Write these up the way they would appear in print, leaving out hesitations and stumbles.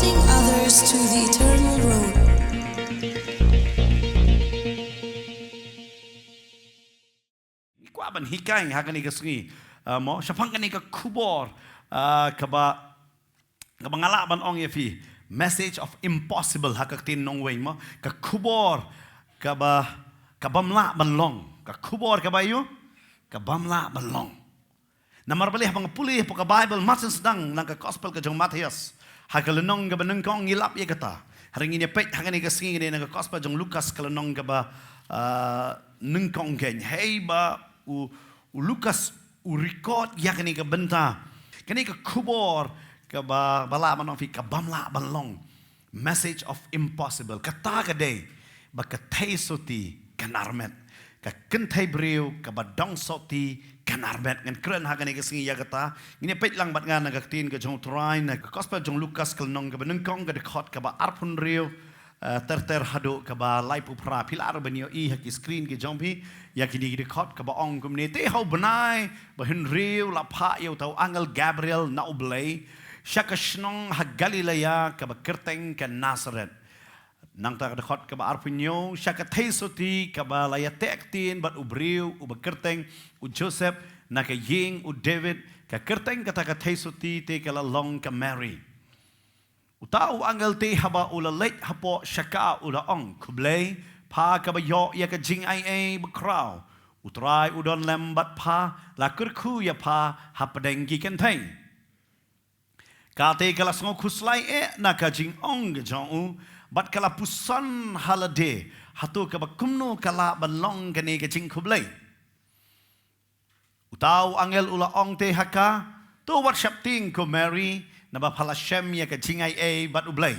guiding others to the eternal road. Kuaban hikai hakani kesni mo syapang kani ke kubor kaba ngalaban ong yefi message of impossible hakaktin nong wei mo ke kubor kabamla banlong ke kubor kabayu kabamla banlong namar balih bang pulih poka Bible masin sedang nang ke gospel ke jong Matius hakalenong ke benengkong ngilap ye kata hari ini pek hakani kesni ni nang ke gospel jong Lukas kalenong kaba nengkong ken hey ba u Lukas u record yakni ke benta kini ke kubor ke bala manofi ke bamla banlong message of impossible kata ke day ba ke thai soti kanarmet ke kentai breu ke badong soti kanarmet ngan kren hakani ke singi ya kata ini pet lang bat ngan ke tin ke jong train ke gospel jong Lukas ke nong ke benengkong ke dekot ke ba arpun riu ter hado kaba lai pupra pilar benio I haki screen ke jompi ya kini gidi khot kaba ong kumne te hau benai bahin riu la pha yo tau angel Gabriel na oblay shakashnong ha Galilea kaba kerteng ke Nazareth nang ta khot kaba arpunyo shakathai soti kaba la ya tektin bat ubriu u kerteng u Joseph na ke ying u David ka kerteng kata ka thai soti te kala long ka Mary Utau angel te haba ula late hapo shaka ula ong kublay pa kabayo ya ka jing ai bakraw utrai udon lembat pa la kurku ya pa hapadenggi kenteng kate kala sngo khuslai na ka jing ong jong bat kala pusan halade hatu ka bakumno kala balong kane ka jing kublay utau angel ula ong te haka to wat shapting ko Mary naba phala shem ya ka jingai bat ublay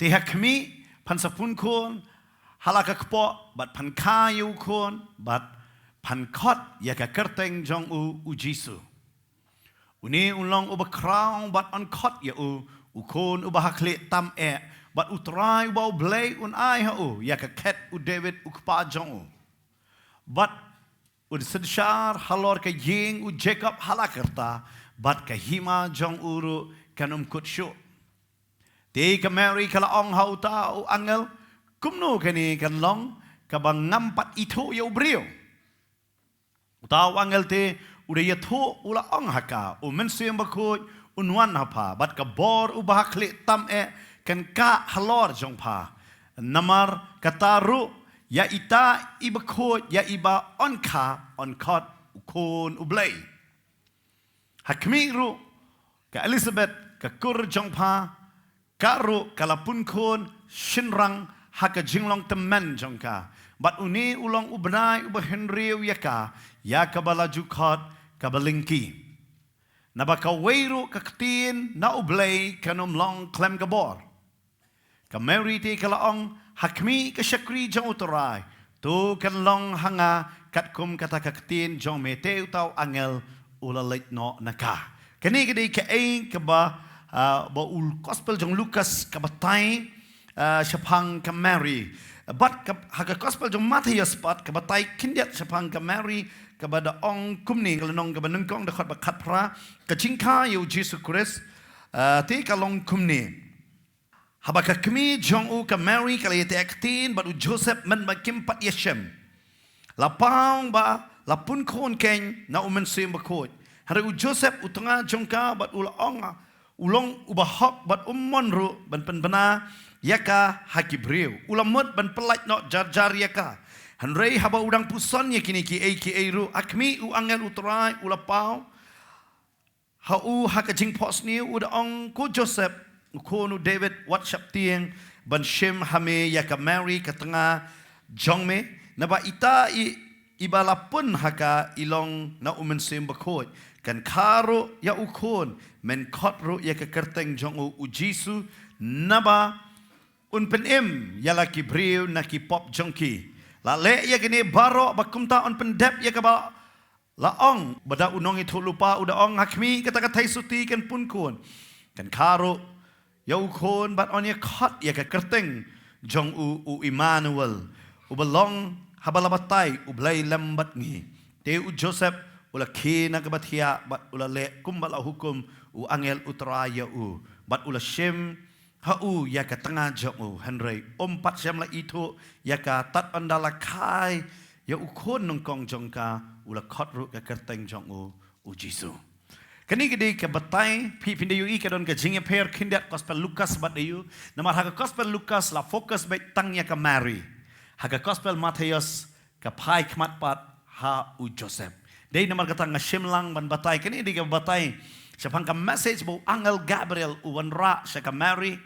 te hakmi pan sapun kon halaka kpo bat pan kayu kon bat pan khot ya ka kerteng jong u Jisu uni ulong ubakrang bat on khot ya u kon ubahakle tam bat utrai ba ublay un ai ha ya ka ket u David u kpa jong bat ud sedshar halor ka ying u Jacob halakerta bat ka hima jong uru kanum kutsyo te ka Mary kala ong hauta u angel kumno kani kan long kabang ngampat ito yo brio utaw angel te udah yato ula ong haka u mensuyang bakut unwan hapa bat ka bor u bahakli tam kan ka halor jong pa namar kataru ya ita ibakut ya iba on kot ukon ublay hakmi ru ka Elizabeth ka kur jong pa karu kalapun kon shinrang haka jinglong temen jong ka bat uni ulong ubnai ubahenriu yaka ya kabalaju khot kabalingki nabaka weiru ka ktin na ublay kanom long klem gabor ka Mary te kalaong hakmi ka shakri jong utorai tu kan long hanga katkum kata ka ktin jong mete utaw angel ulalait no naka kani kadi ka ka ba ul gospel jong Lukas kabatay syapang ka Mary bat haka gospel jong Matius bat kabatay kindiat syapang ka Mary kabada ong kumni kalenong kabanengkong dakot bakat pra kachingka yu Jesus Christ te kalong kumni haba ka kmi jong u ka Mary kalayete aktin bat u Joseph men bakim pat yeshem lapang ba lapun kon ken na umen sim bakot hari u Joseph utanga jongka bat ulong ubahok bat monru ban penbena yaka hakibreu ulamot ban pelait no jar yaka hanrei haba udang puson ya kini ki ru akmi u angel utrai ulapau hau hakajing posni udang ku Joseph ko nu David WhatsApp tieng ban shem hame yaka Mary katanga jongme naba ita ibalapun haka ilong na umensim bakot kan karo ya ukon men khotro ya ka kerteng jong u Jisu naba un penem ya la ki breu na ki pop jongki la le ya gini baro bakumta on pendep ya ka ba la ong bada unong itu lupa uda ong hakmi kata kata suti kan pun kon kan karo ya ukon bat on ya khot ya ka kerteng jong u Emmanuel u belong habalabatai u blai lambat ni te u Joseph ula kina kabatia bat ula le kumbala hukum u angel utraya u bat ula shem hau ya ka tengah jong Henry ompat jam la itu ya ka tat andala kai ya ukon nong kong jong ka ula khot ru ka kerteng jong u Jisu. Kani gede ka batai pi pindayu I ka don ka jinge per kindat gospel Lukas bat dayu namar ha gospel Lukas la fokus baik tang ya ka Mary. Ha gospel Matius ka pai kmat pat ha u Joseph. Dei namar kata ngashimlang ban batai kani di ka batai siapang ka message bu angel Gabriel u wanra sa ka Mary.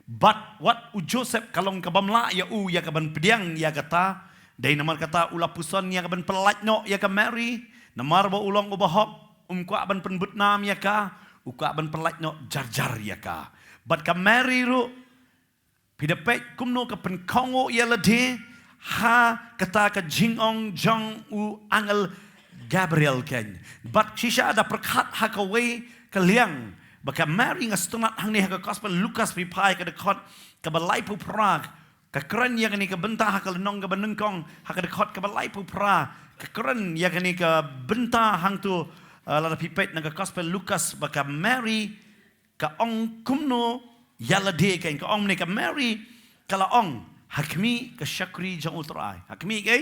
But what u Joseph kalong kabamla ya u ya kaban pediang ya kata dai namar kata ula puson ya kaban pelatno ya ka Mary namar ba ulong ubahok kwa ban penbutnam ya ka u ka ban pelatno jar ya ka but ka Mary ru pidapet kumno ka penkongo ya lade ha kata ka jingong jong u angel Gabriel ken but shisha ada perkat ha ka we ka liang baka Mary ngastunat hang ni ha gospel Lukas pi pai ka dekot ka balai pu Prague ka keren ya ni ka bentah ka lenong ka benengkong ha ka dekot ka balai pu Prague ka keren ya ni ka bentah hang tu lada pipet na ka gospel Lukas baka Mary ka ong kumno yala de ka ong ni ka Mary kala ong hakmi ka syakri jang utrai hakmi ke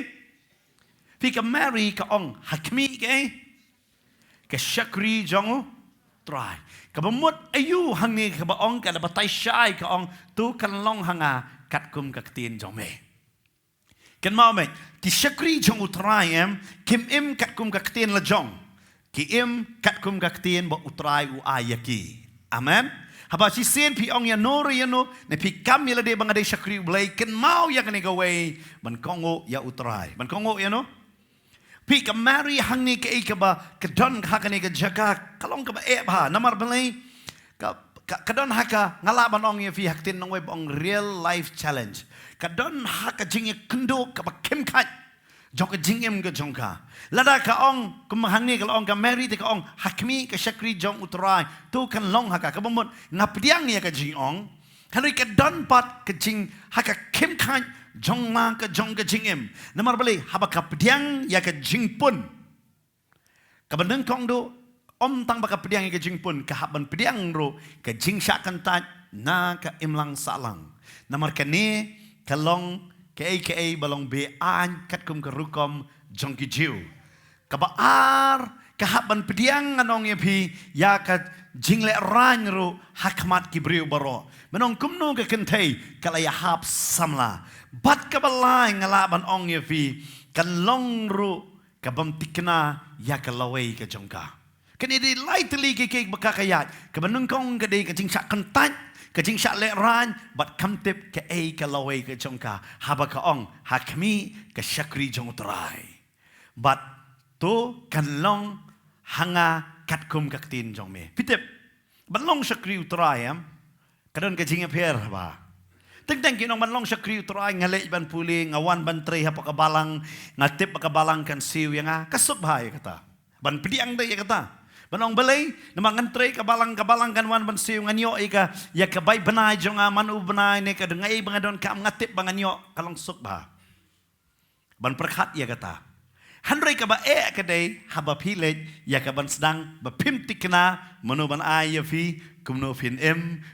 pi ka Mary ka ong hakmi ke ka syakri jang try kabamut ayu hang ni ka baong ka batai syai ka ong tu kan long hanga kat kum ka tin jong me kan mau me ti syakri jong utrai kim im kat kum ka tin la jong ki im kat kum ka tin ba utrai u ayaki amen haba si sen pi ong ya no ya no ne pi kam ya de bang ade syakri blai kan mau ya kan ga we ban kongo ya utrai ban kongo ya no pi ka Mary hang ni ka ba ka don ha ka ni ka jaga kalong ka ba ba namar balai ka don ha ka ngala ban ong ye fi haktin nong we ong real life challenge ka don ha ka jing kendo ka ba kem khat jong ka jing em ka jong ka lada ka ong kum hang ni ka ong ka Mary te ka ong hakmi ka syakri jong utrai tu kan long ha ka bamut ngapdiang ya ka jing ong hari ka don pat ka jing ha ka kem khat jong ma ka jong ka jing em namar bali haba ka pediang ya ka jing pun ka bandeng kong do om tang ba ka pediang ya ka jing pun ka haban pediang ro ka jing sya kan ta na ka imlang salang namar ka ni ka long ka balong be an kat kum ka rukom jong ki jiu ka baar ka haban pediang anong ya pi ya ka jing le ran ro hakmat ki briu baro menong kumno ka kentei kala ya hap samla bat ka balai ngalaban ong ya fi kan long ru ka bam tikna ya ka lawai ka jongka kan idi lightly ke baka kayat ka banung kong ka dei ka jing sak kentat ka jing sak le ran bat kam tip ka ka lawai ka jongka haba ka ong hakmi ka syakri jong utrai bat to kan long hanga kat kum ka tin jong me pitip bat long syakri utrai kadon ka jing apher ba teng kinong man long syakri utrai ngalej ban puli ngawan ban tre ha pakabalang ngatip pakabalang kan siw yang kasut bahaya kata ban pediang de ya kata banong balay namang ngantre kabalang kan wan ban siw nganyo ika ya kabay banay jong manu banay ne ka dengay bangadon ka ngatip banganyo kalong sut bah ban perkhat ya kata Handray ka ba ka day haba pilet ya ka ban sedang bapimtik na manu ban ay ya fi kumno fin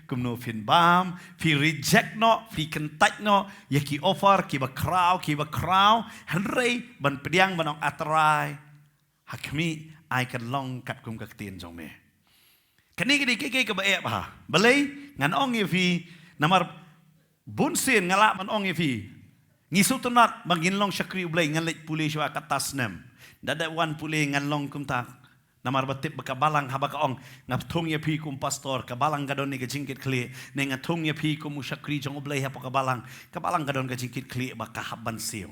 kumno fin bam fi reject no fi kentat no ya ki offer ki ba kraw Handray ban pediang banong atrai hakmi ay kan long kat kum ka tin jong me kani ke ka ba ba balay ngan ong ya fi namar bunsin ngala man ong ya fi ngisutunat manginlong syakri ublay ngalit puli siya katas nem dada wan puli nganlong kumtak namar batip bakabalang haba kaong ngatung ya pi kum pastor kabalang gadon ni kajingkit kli ne ngatung ya pi kum syakri jong ublay hapa kabalang gadon kajingkit kli bakahaban siyo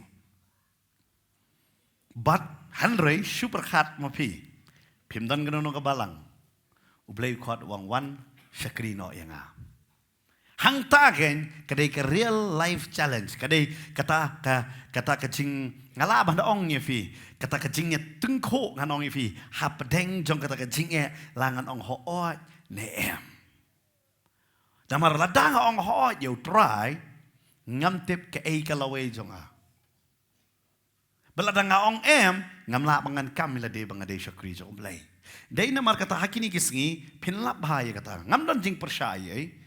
but Handray super khat mapi pimdan gadon no kabalang ublay khot wang wan syakri no yanga hang tagen kadai ke real life challenge kadai kata kecing ngalaban ong ye fi kata kecingnya tengko nganong ye fi hapdeng jong kata kecingnya langan ong ho ne em damar ladang ong ho you try ngamtip ke kalawe jonga beladang ong em ngamla bangan kamila de bangade syakri jong blai dai namar kata hakini kisngi pinlap bahaya kata ngamdan jing persyai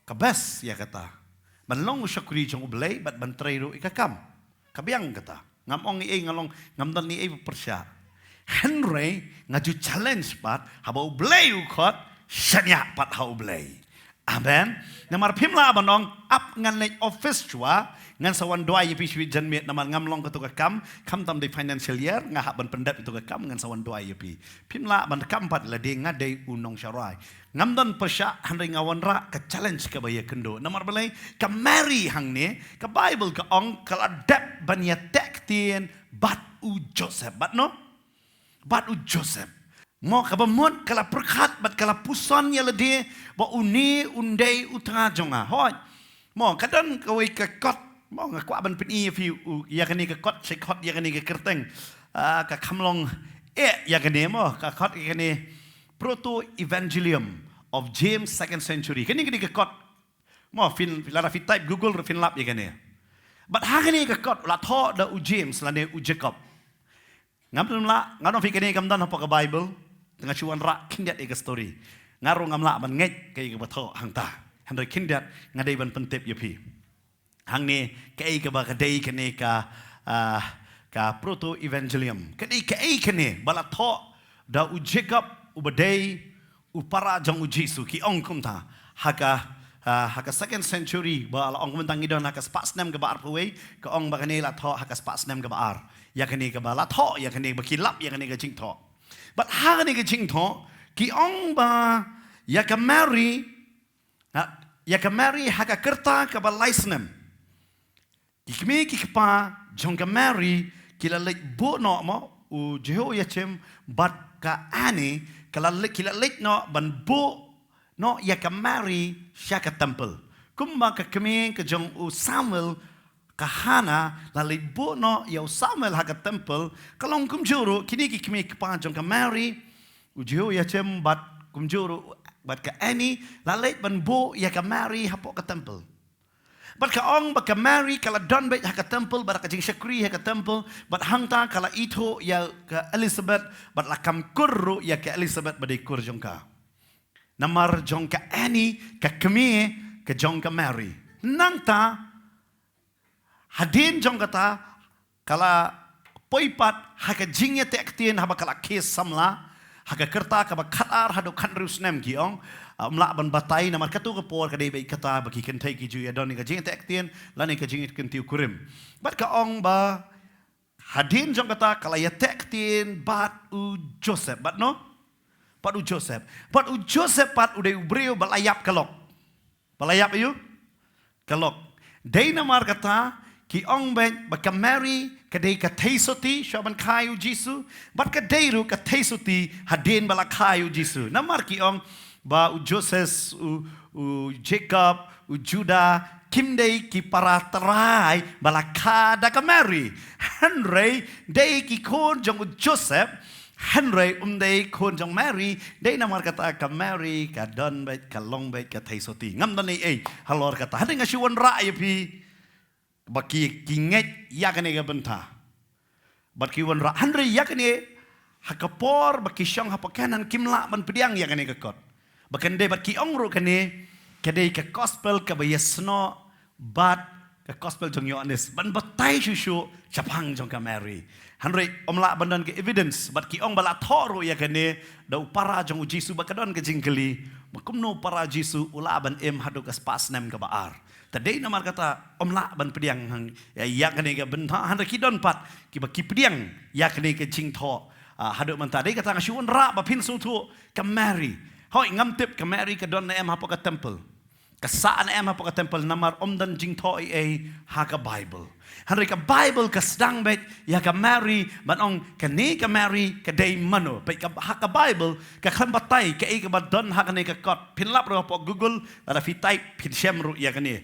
kabes ya kata. Banlong syakuri jong ublay bat bantray ro ikakam. Kabiang kata. Ngamong ngalong ngamdan ni persya. Henry ngaju challenge pat haba ublay ukot syanya pat ha ublay. Amen. Namar pimla abanong up ngan lek office chua ngan sawan doa yepi swi janmet namar ngamlong ketu kam tam di financial year ngahak ban pendap itu kam ngan sawan doa yepi. Pimla ban kam pat la de ngadai unong syarai. Ngamdan persya handai ngawan ra ke challenge ke baya kendo. Namar balai ka marry hang ne ka Bible ka ong kala dep ban ya tek tien bat u Joseph bat no. Bat u Joseph. Mo kabamot kala perkat bat kala puson ya lede ba uni undai utanga jonga hoi mo kadon kawai ka kot mo ngakwa ban pin fi ya kani ka kot se kot ya kani ka kerteng ka kamlong ya kani mo ka kot ya kani proto evangelium of James 2nd century kani ka kot mo fin lara fi type Google fin lap ya kani but ha kani ka kot la tho da u James la ne u Jacob ngam la ngano fi kani kam dan apa ka Bible tengah cuan rak kindat ega story ngarung ngamla ban ngej kai ke batho hang ta handai kindat ngadai ban pentep yepi hang ni kai ke ba kadai kene ka proto evangelium kadai kai kene bala tho da u Jacob u badai u para jong u Jesu ki ong kum ta haka 2nd century ba la ong mentang idon haka spas nem ke ba arpwe ka ong ba kene la tho haka spas nem ke ba ar ya kene ke ba la tho ya kene ba kilap ya kene ke jing tho. But ha ni ke jing tho ki ong ba ya ka marry ha ka kerta ka ba licenem ki kmi ki pa jong ka marry ki la lek bo no mo u jeho ya chem bat ka ani kala lek no ban bo no ya ka marry sha ka temple kumba ka kmi ka jong u Samuel kahana la libo no ya Samuel haga temple kalong kumjuru kini ki kimi pa jong ka Mary ujo ya chem bat kumjuru bat ka ani la leit ban bo ya ka Mary hapo ka temple bat ka ong ba ka Mary kala don bet haga temple bat ka jing shakri haga temple bat hangta kala ito ya ka Elizabeth bat la kam kurru ya ka Elizabeth badai kur jong ka namar jong ka ani ka kimi ka jong ka Mary nangta hadin jong kata kala poipat haka jingya tektien haba kala kes samla haka kerta kaba khatar hado khanrus nem giong mla ban batai namar katu ka por ka dei kata baki kentai ki ju ya don ka jingya tektien lani ka jingit kentiu kurim bat ka ong ba hadin jong kata kala ya tektien bat u Joseph bat no pat u Joseph pat u dei ubreu balayap kalok balayap ayu kalok dei namar kata ki ong ben ba ka Mary kadai ka theisoti shaban khayu Jesu bat ka deiru ka theisoti hadin bala khayu Jesu namar ki ong ba u Joseph u Jacob u Judah kimdei ki para terai bala kha da ka Mary Henry dei ki kon jong u Joseph Henry dei kon jong Mary dei namar kata ka Mary ka don bet ka long bet ka theisoti ngam don ei halor kata hadin nga shuan ra pi baki kinget yakane ga benta baki wan ra andre yakane hakapor baki syang hapakanan kimla ban pediang yakane ga kot bakande baki ongro kane kade ka gospel ka bayasno bat ka gospel jong Yohanes ban batai shushu chapang jong ka Mary andre omla bandan ke evidence bat ki ong bala thoro yakane da upara jong Jesu bakadon ke jingkeli makumno para Jesu ula ban em hado ka spas nem ka baar tadai namar kata omla ban pediang hang ya kane ga benta han ki don pat ki ba ki pediang ya kane ke jing tho hado man tadai kata ngasuan ra ba pin su tu ka Mary hoi ngam tip ka Mary ka don na em hapo ka temple ka saan em hapo ka temple namar omdan jing tho ha ka Bible han ka Bible ka sedang bet ya ka Mary ban ong kane ka Mary ka dei mano pe ka ha ka Bible ka khan batai ka ka don ha kane ka kot pin lap ro po Google ada fi type pin shemru ya kane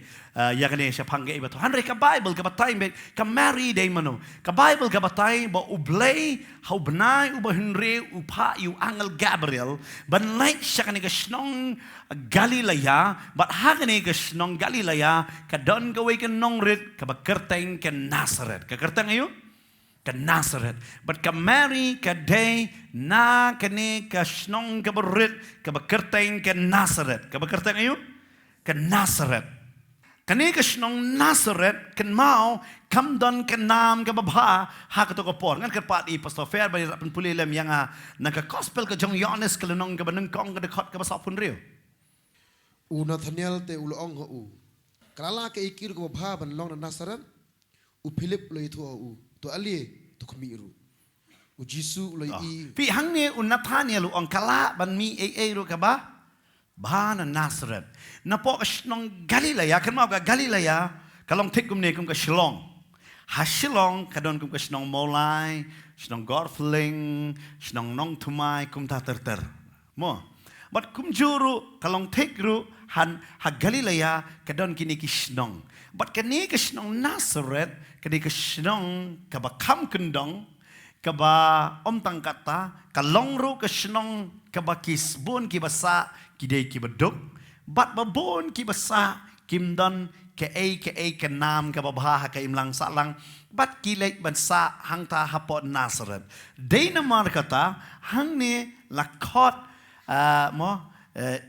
siya pangge iba to han ka Bible ka batai bet ka Mary dei mano ka Bible ka batai ba ublay how benai uba henry upa yu angel Gabriel ban like siya kane ka snong Galilea but ha kane ka snong Galilea ka don ka way ka nong rit ka bakerteng ka Nazareth ka kerteng ayo ka Nazareth but ka Mary ka day na kane ka snong ka berit ka bakerteng ka Nazareth ka bakerteng ayo ke Nazareth. Kani ke senong Nazareth kan mau kam don ke nam ke babha ha ke to ko por ngan ke pat I pastor fair ba pen puli lem yang na ke gospel ke jong Yohanes ke lenong ke beneng kong ke dekot ke basap pun riu. U Nathaniel te ulong ho u. Krala ke ikir ko babha ban long na Nazareth. U Philip lo itu u. To ali to kemiru. U Jisu lo I. Pi hang ni u Nathaniel ong kala ban mi ru ke ba. Bahana Nazareth. Napo ka senong Galilea kan mau ka Galilea kalong tik kum ne kum ka Shilong. Ha Shilong kadon kum ka senong Molai, senong Gorfling, senong Nong Tumai kum ta ter. Mo. But kum juru kalong tik ru han ha Galilea kadon kini ki senong. But kani ka senong Nazareth kani ka senong ka ba kam kendong ka ba om tang kata kalong ru ka senong ka ba kisbun ki basa kidei ki beduk bat babon ki basa kim don ke ke nam ke babha ke imlang salang bat ki lek bansa hang ta hapot Nazareth deina mar kata hang ni lakot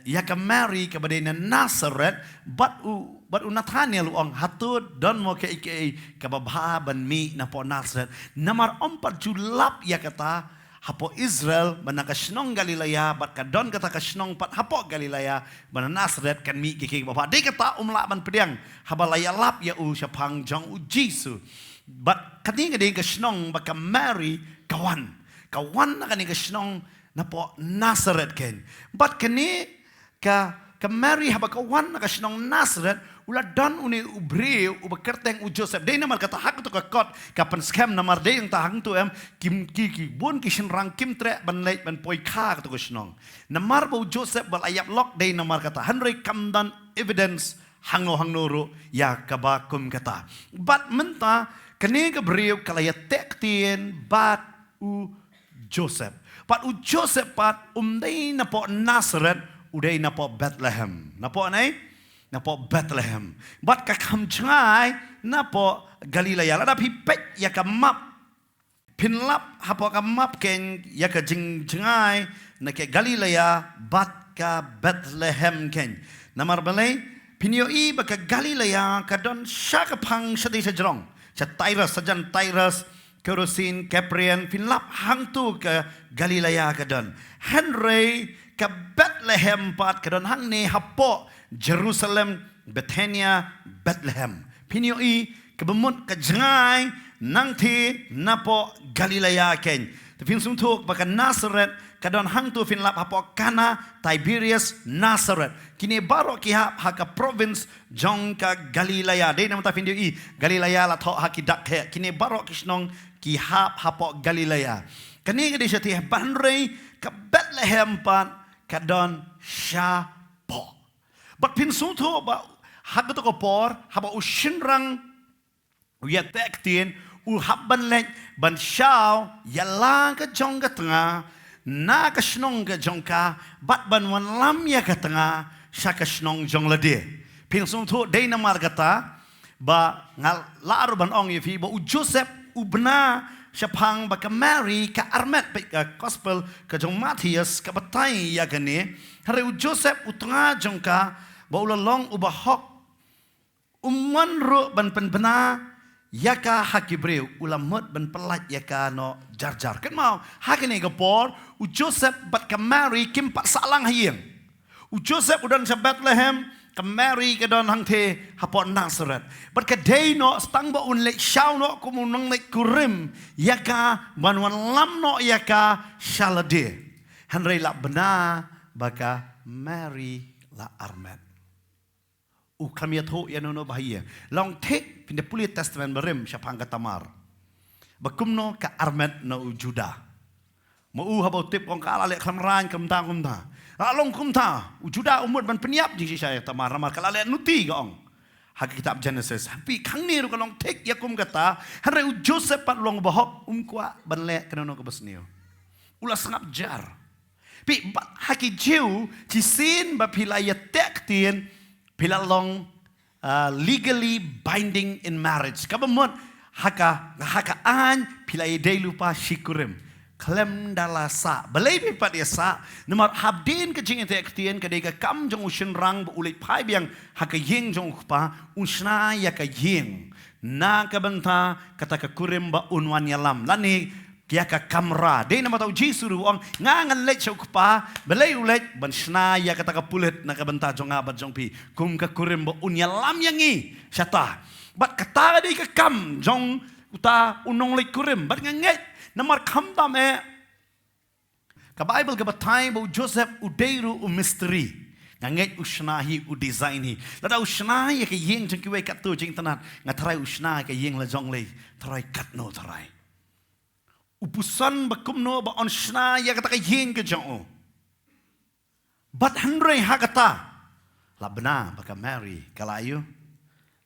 ya ka Mary ke badena Nazareth bat u Nathaniel ong hatud don mo ke babha ban mi na po Nazareth namar ompat julap ya kata hapo Israel mana ka senong Galilea bat ka don kata ka senong pat hapo Galilea mana Nazareth kan mi ki bapa de kata umla ban pediang habalaya lap ya u syapang jong u Jisu bat kani ka senong ba ka Mary kawan na kani ka senong na po Nazareth ken bat kani ka Mary haba kawan na ka senong Nazareth ula don uni ubreu ubakerteng u Joseph de namar kata hak to ka kot kapan scam namar de yang tahang tu kim ki bon ki rang kim tre ban leit ban poi kha to ko snong namar bo Joseph bal ayap lok de namar kata hanre kamdan evidence hangno ru ya kabakum kata bat menta kene ka breu kala ya tektien bat u Joseph pat umdei na po Nazareth udai na po Bethlehem na po nai na po Bethlehem. Bat ka kamchay na po Galilea. Lada pipet ya ka map. Pinlap hapo ka map ken ya ka jingay na ke Galilea bat ka Bethlehem ken. Namar balay pinyo I ba ka Galilea ka don siya ka pang siya di sa jrong. Siya Tyrus, sajan Tyrus, Kerosin, Caprian, pinlap hang tu ka Galilea ka don. Henry ka Bethlehem pat ka don hang ni hapo Jerusalem, Bethania, Bethlehem. Pinyo I kabamut ka jangay nang ti napo Galilea ken. Tepin sumtuk baka Nazareth kadon hang tu finlap hapo Kana, Tiberias, Nazareth. Kini baro ki haka province jong ka Galilea. Day naman ta pinyo I Galilea la to haki dakhe. Kini baro kisnong ki hapo Galilea. Kani kadi siya ti banrey ka Bethlehem pan kadon siya po. But pinsuto ba hagot ko por haba ushinrang ya tektin u habban lek ban shaw yala ka jong ka tanga na ka snong ka jong ka bat ban wan lam ya ka tanga sha ka snong jong lade pinsuto de na margata ba ngal laro ban ong yefi ba u Joseph u bna syapang ba ka Mary ka Armet ka gospel ka jong Matthias ka batay ya gani hari u Joseph u tanga jong ka baulalong ubahok ummanru ban penbena yaka hakibreu ulamut ban pelat yaka no jarjar kan mau hakini gapor u Joseph bat ka Mary kim pat salang hayeng u Joseph udan sa Bethlehem ka Mary ka don hang the hapon Nazareth bat ka day no stang ba un lek shaw no kumunang lek kurim yaka banwan lam no yaka shalade hanrei la bena baka Mary la Armet kami tahu ya nono bahaya. Long take pindah Pulit Testament berim siapang katamar. Bakumno ka Armet no Juda. Mau habau tip kong kala lek kamran kumta. Along kumta Juda umur ban peniap jing saya tamar ramar kala lek nuti gong. Hak kitab Genesis. Tapi kang ni ru long take ya kum kata hari Joseph pat long bahok kwa ban lek kenono ke besnio. Ulah sengap jar. Pi haki jiu cisin ba pilaya tektien pilalong legally binding in marriage. Kabamot haka an pilay day lupa shikurim. klem dala sa balai pipat ya sa nomor habdin ke jing te ktien ke deka kam jong ushin rang bu ulit pai biang haka yeng jong pa unsna ya ka yeng na ka banta kata ka kurim ba unwan yalam lani kia ka kamra de nama tau jisu ruang ngangan let chok pa balai ulet ban sna ya kata ka pulet na ka banta jong abat jong pi kum ka kurim ba un yalam yangi syata bat kata de ka kam jong uta unong let kurim bat nganget Namar kamdam ka Bible ka batay bo Joseph udeiru u mystery nganget usnahi u design hi lada usnahi ka yeng jeng kiwe kat tu jeng tanan ngatrai usnahi ka yeng la jong le trai kat no trai upusan bakum no ba on snahi ka ta ka yeng ka jong bat handre ha kata labna baka Mary kalayu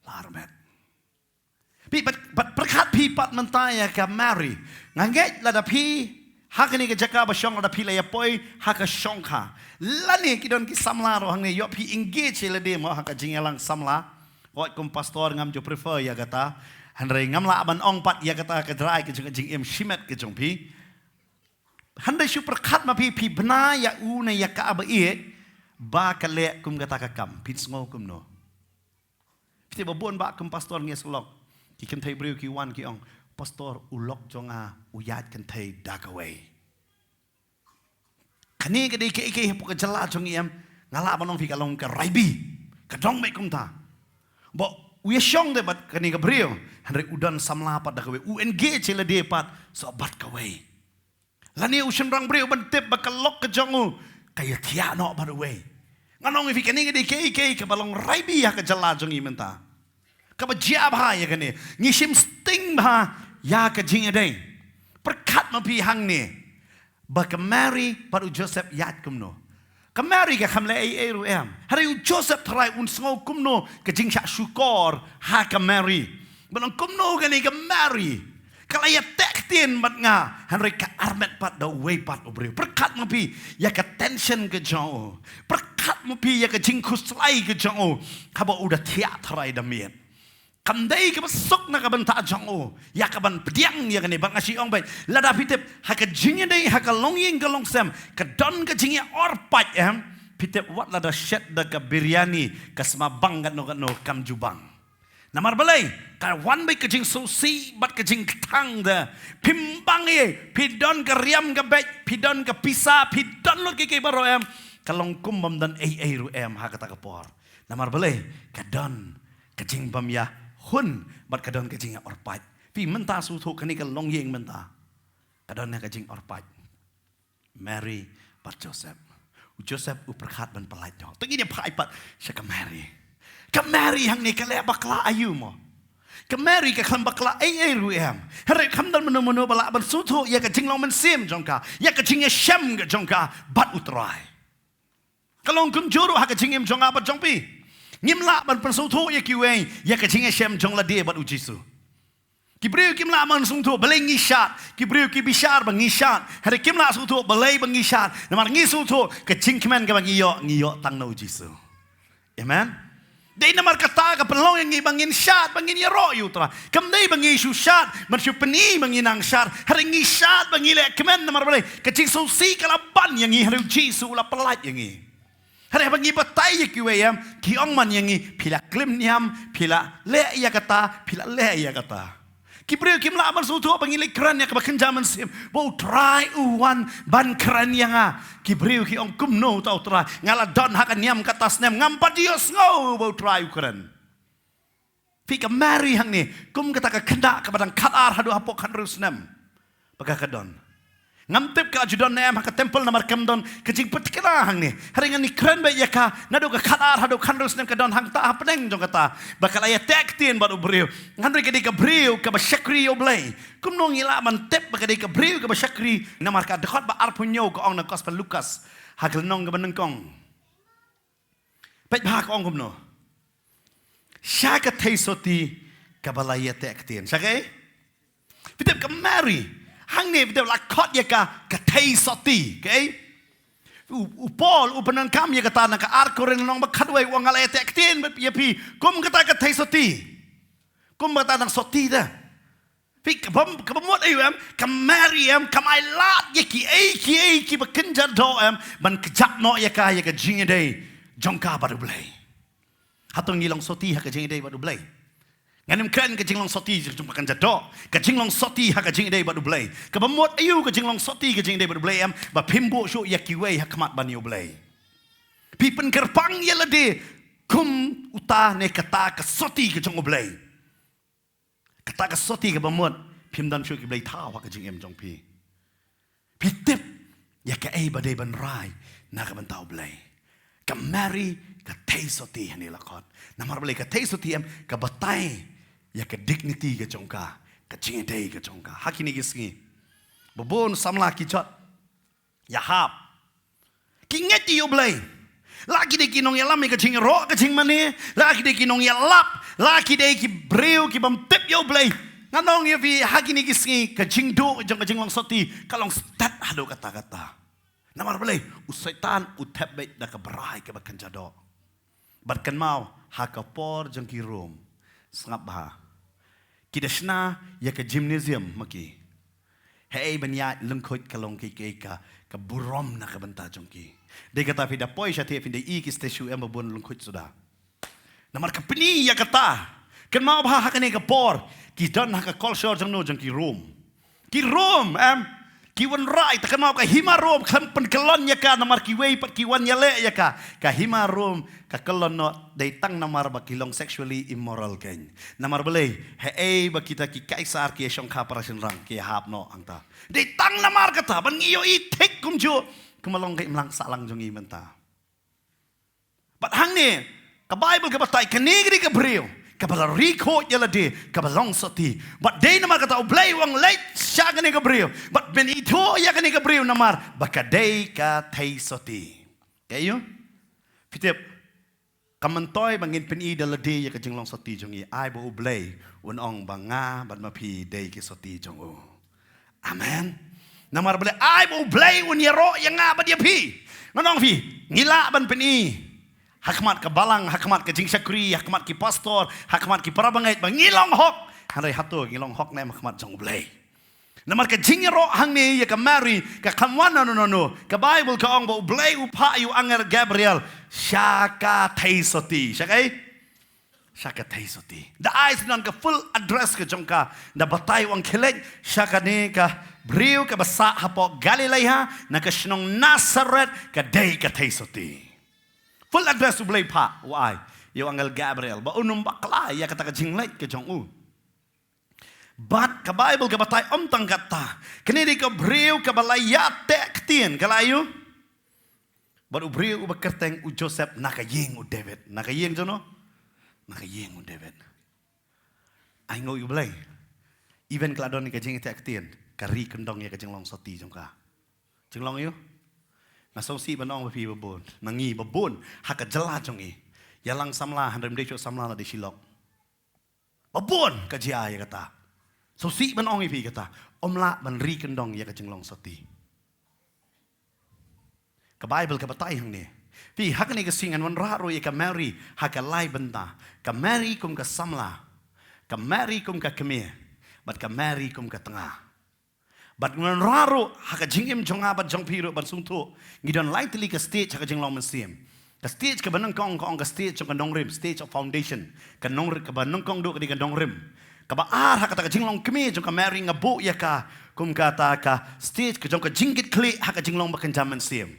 larmet but perkat pi pat mentaya ka Mary nganget lada pi hakani ka jaka ba syong lada pi la yapoi haka syong ka lani kidon ki samla ro hangne yo pi engage le de mo haka jingelang samla wat kum pastor ngam jo prefer ya kata hanre ngam la ban ong pat ya kata ka drai ka jing em shimet ke jong pi hande shu perkat ma pi bna ya u na ya ka ba e ba ka le kum kata ka kam pin ngo kum no pite ba bon ba kum pastor ngeslok ki kan thai breu ki wan ki ong pastor ulok jonga uyat kan thai dakaway kani ka de ke pu ka jala jong yam ngala banong fi ka long ka raibi ka dong mai kum ta bo uya syong de bat kani ka breu hanre udan samla pat dakaway u engage le de pat so bat kaway lani ushen rang breu ban tep ba ka lok ka jongu kaya thia no ba we nganong fi kani ka de ke ka balong raibi ya ka jala jong imenta kabajia bah ya kene ngishim sting bah ya ka jing adai perkat ma pi hang ne ba ka Mary paru Joseph yat kumno ka Mary ka khamle ai ru em hari Joseph trai un sngo kumno ka jing sha shukor ha ka Mary banong kumno ka ni ka Mary kala ya tek tin mat nga hari ka armet pat da way pat obre perkat ma pi ya ka tension ka jo perkat ma pi ya ka jing khuslai ka jo ka ba udah thia trai da miet kamdai ka basok na kabanta jango ya kaban pediang ya kane bang asi ong bai lada pitep haka jingya dai haka longying ka longsam ka don ka jingya orpat pitep wat lada shet da ka biryani kasma bang no kam jubang namar balai ka wan bai ka jing so si bat ka jing tang da pimbang ye pidon ka riam ka bai pidon ka pisa pidon lo ke baro kalong kumbam dan ru haka ta ka por namar balai ka don ka jing bam ya hun bat kadon ka jing orpat pi menta su thu kani ka long yeng menta kadon ka jing orpat Mary bat Joseph u perkhat ban palai jo tangi dia pai pat sha ka Mary hang ni ka le bakla ayu mo ka Mary ka kham bakla ai ru hare kham dan meno bala ban su thu ya ka jing long man sim jongka ya ka jing shem ga jongka bat utrai kalong kum joro ha ka jing em jonga bat jongpi ngimla ban persutho ya kiwe ya ka jinga shem jong la de bat ujisu kibriu kimla man sungtho balai ngishat kibriu ki bishar bang ngishat hare kimla sungtho balai bang ngishat namar ngisutho ka jingkmen ka bang ngiyo tang na ujisu amen dei namar kata ka pelong yang bangin shat bangin yaro yutra kam dei bangi shu shat man shu pani bangin ang shat hare ngishat bangile kemen namar balai ka jing so si kala ban yang hare ujisu la pelat yang hari bagi batai ya kiwe yam kiong man yangi pila klim niam pila le ya kata pila le ya kata kibriu kimla aman sutu bangi le kran ya kabakan zaman sim bo try uwan ban kran yanga kibriu kiong kumno tau try ngala don hakan niam katas nem ngampat dios ngo bo try ukran pika Mary hang ni kum kata ka kenda ka badang katar hadu hapok handrus nem pagakadon ngamtip ka judon nem haka temple namar kamdon kajing petkala hang ni haringan ni kren ba yaka nado ka khatar hado khandrus nem ka don hang ta apneng jong kata bakal aya tektin baru breu ngandri ka di ka breu ka ba shakri oblay kumno ngila man tep ba ka di ka breu ka ba shakri namar ka dekot ba arpunyo ka ong na gospel Lukas haglnong ka banengkong pet ba ka ong kumno shaka taisoti ka balaya tektin shake pitep ka Mary hang ni betul lah kot ya ka katai soti, okay? Upol upanan kam ya kata nak arkoren nong bakadway wang alay tektin bet ya pi kum kata katai soti, kum kata nang soti dah, Fi kabamot ayu Mary kamailat ki bekenja do ban kejap no ka jingedei jongka baru belai. Hatong ngilong soti ha jingedei baru belai. Nganim kan ke jinglong soti jumpa kan jado ke jinglong soti ha jingedei baru belai. Kabamot ayu ke jinglong soti ke jingedei baru belai ba pimbo shu kiwei hakmat ban yo belai. Pi pen kerpang yelade kum uta ne kata ke soti ke jong belai. Kata ke soti ke bamot pim dan shu ke belai tau ha ke jingem jong pi. Pi tip ke badai ban rai na ke ban tau belai. Ke Mary ke tei soti hani lakot. Namar belai ke tei soti ke batai ke dignity ke jongka ke jingedei ke jongka. Hakini gisngi. Bobon samla ki chot. Yahap. Kinget yo belai. Laki de kinong yalam ke jing ro ke jing mani. Laki de kinong yalap. Laki de ki breu ki bam tip yo belai. Nganong ye vi hakini gisngi ke jing do jong ke jing long soti kalong stat hado kata-kata. Namar belai usaitan utep baik dak berai ke bakan jado. Batkan mau hakapor jong ki room. Sengap bah. Kidashna ya ke gymnasium maki. Hei banya lengkot kalong ki ka burom na ka banta jong ki. Dia kata fida poi syati fida ki station babon lengkot sudah. Namar ka peni ya kata. Kan mau bah hakane ka por ki don ha ka culture jong no jong ki room. Ki room ki wan rai ta kan mau ka hima room kan pen kelon ya ka namar ki wei pat ki wan yale ya ka hima room ka kelon no dai tang namar ba kilong sexually immoral kan namar belai he ba kita ki kaisar ki shong kha parasin rang ki hap no angta dai tang namar kata ban iyo I tek kum ju kumalong kai mlang salang jong I menta bat hang ni ka bible ka batai ka negri ka breu kabala riko yala de kabalong soti but day namar kata oblay wang late siya kani ka breu but ben ito ya kani ka breu namar baka day ka tay soti kayo pitip kamantoy bangin pen I dala de ya ka jinglong soti jong I ay bo oblay unong banga bat mapi day ki soti jong o amen namar bale ay bo oblay un yaro yang nga ba dia pi nganong pi ngila ban pen I hakmat ke balang, hakmat ke jing syakri, hakmat ke pastor, hakmat ke parabangait, ngilong hok. Hanai hatu ngilong hok na hakmat jong blay. Namar ke jing ro hang ni ya ke Mary, ke kamwan no. Ke Bible ke ong bo blay upa yu anger Gabriel. Syaka taisoti. Syaka taisoti. The eyes non ke full address ke jongka. Da batay wang kelek. Syaka ni ke briu ke basa hapo Galilea. Na ke shnong Nazareth ke day ke taisoti. Full address tu boleh pak, why? Yo angel Gabriel, ba unum bakla ya kata jinglait ke jong u. But ke Bible ke batai tang kata, kini di ke breu ke balaya tek tien kalayu. Baru breu u bekerteng u Joseph nakayeng u David, nakayeng jono, nakayeng u David. I know you boleh. Even keladon ke jing tek tien, kari kendong ya ke jinglong soti jongka. Jinglong you? Nasong si banong bapi babon, nangi babon, haka jela jongi, yalang samla handam decho samla na di silok. Babon kajia ya kata, so si banong ipi kata, omla banri kendong ya kajinglong soti. Ke Bible ke batai hang ni, pi haka ni kesingan wan raro ya ke Mary, haka lai benta, ke Mary kum ke samla, ke Mary kum ke kemir, bat ke Mary kum ke tengah. But when raro haka jingim jong abat jong piro ban sungto ngidon lightly ke stage haka jinglong mensim ke stage ke banang kong ke stage jong kanong rim stage of foundation kanong ke banang kong do ke di kanong rim ke ba ar haka ta jinglong kemi jong ka Mary ngabo ya ka kum kata ka stage ke jong ka jingit kli haka jinglong bakan jaman sim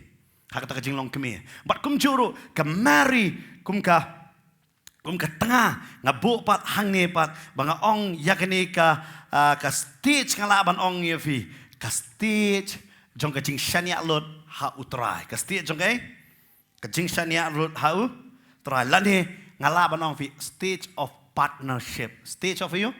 haka ta jinglong kemi but kum juro ke Mary kum ka tengah ngabo pat hang ne pat banga ong yakani ka stage ngalaban ong yefi ka stage jong ka jing shania lot ha utrai ka stage jong ka jing shania lot ha utrai lani ngalaban ong fi stage of partnership stage of you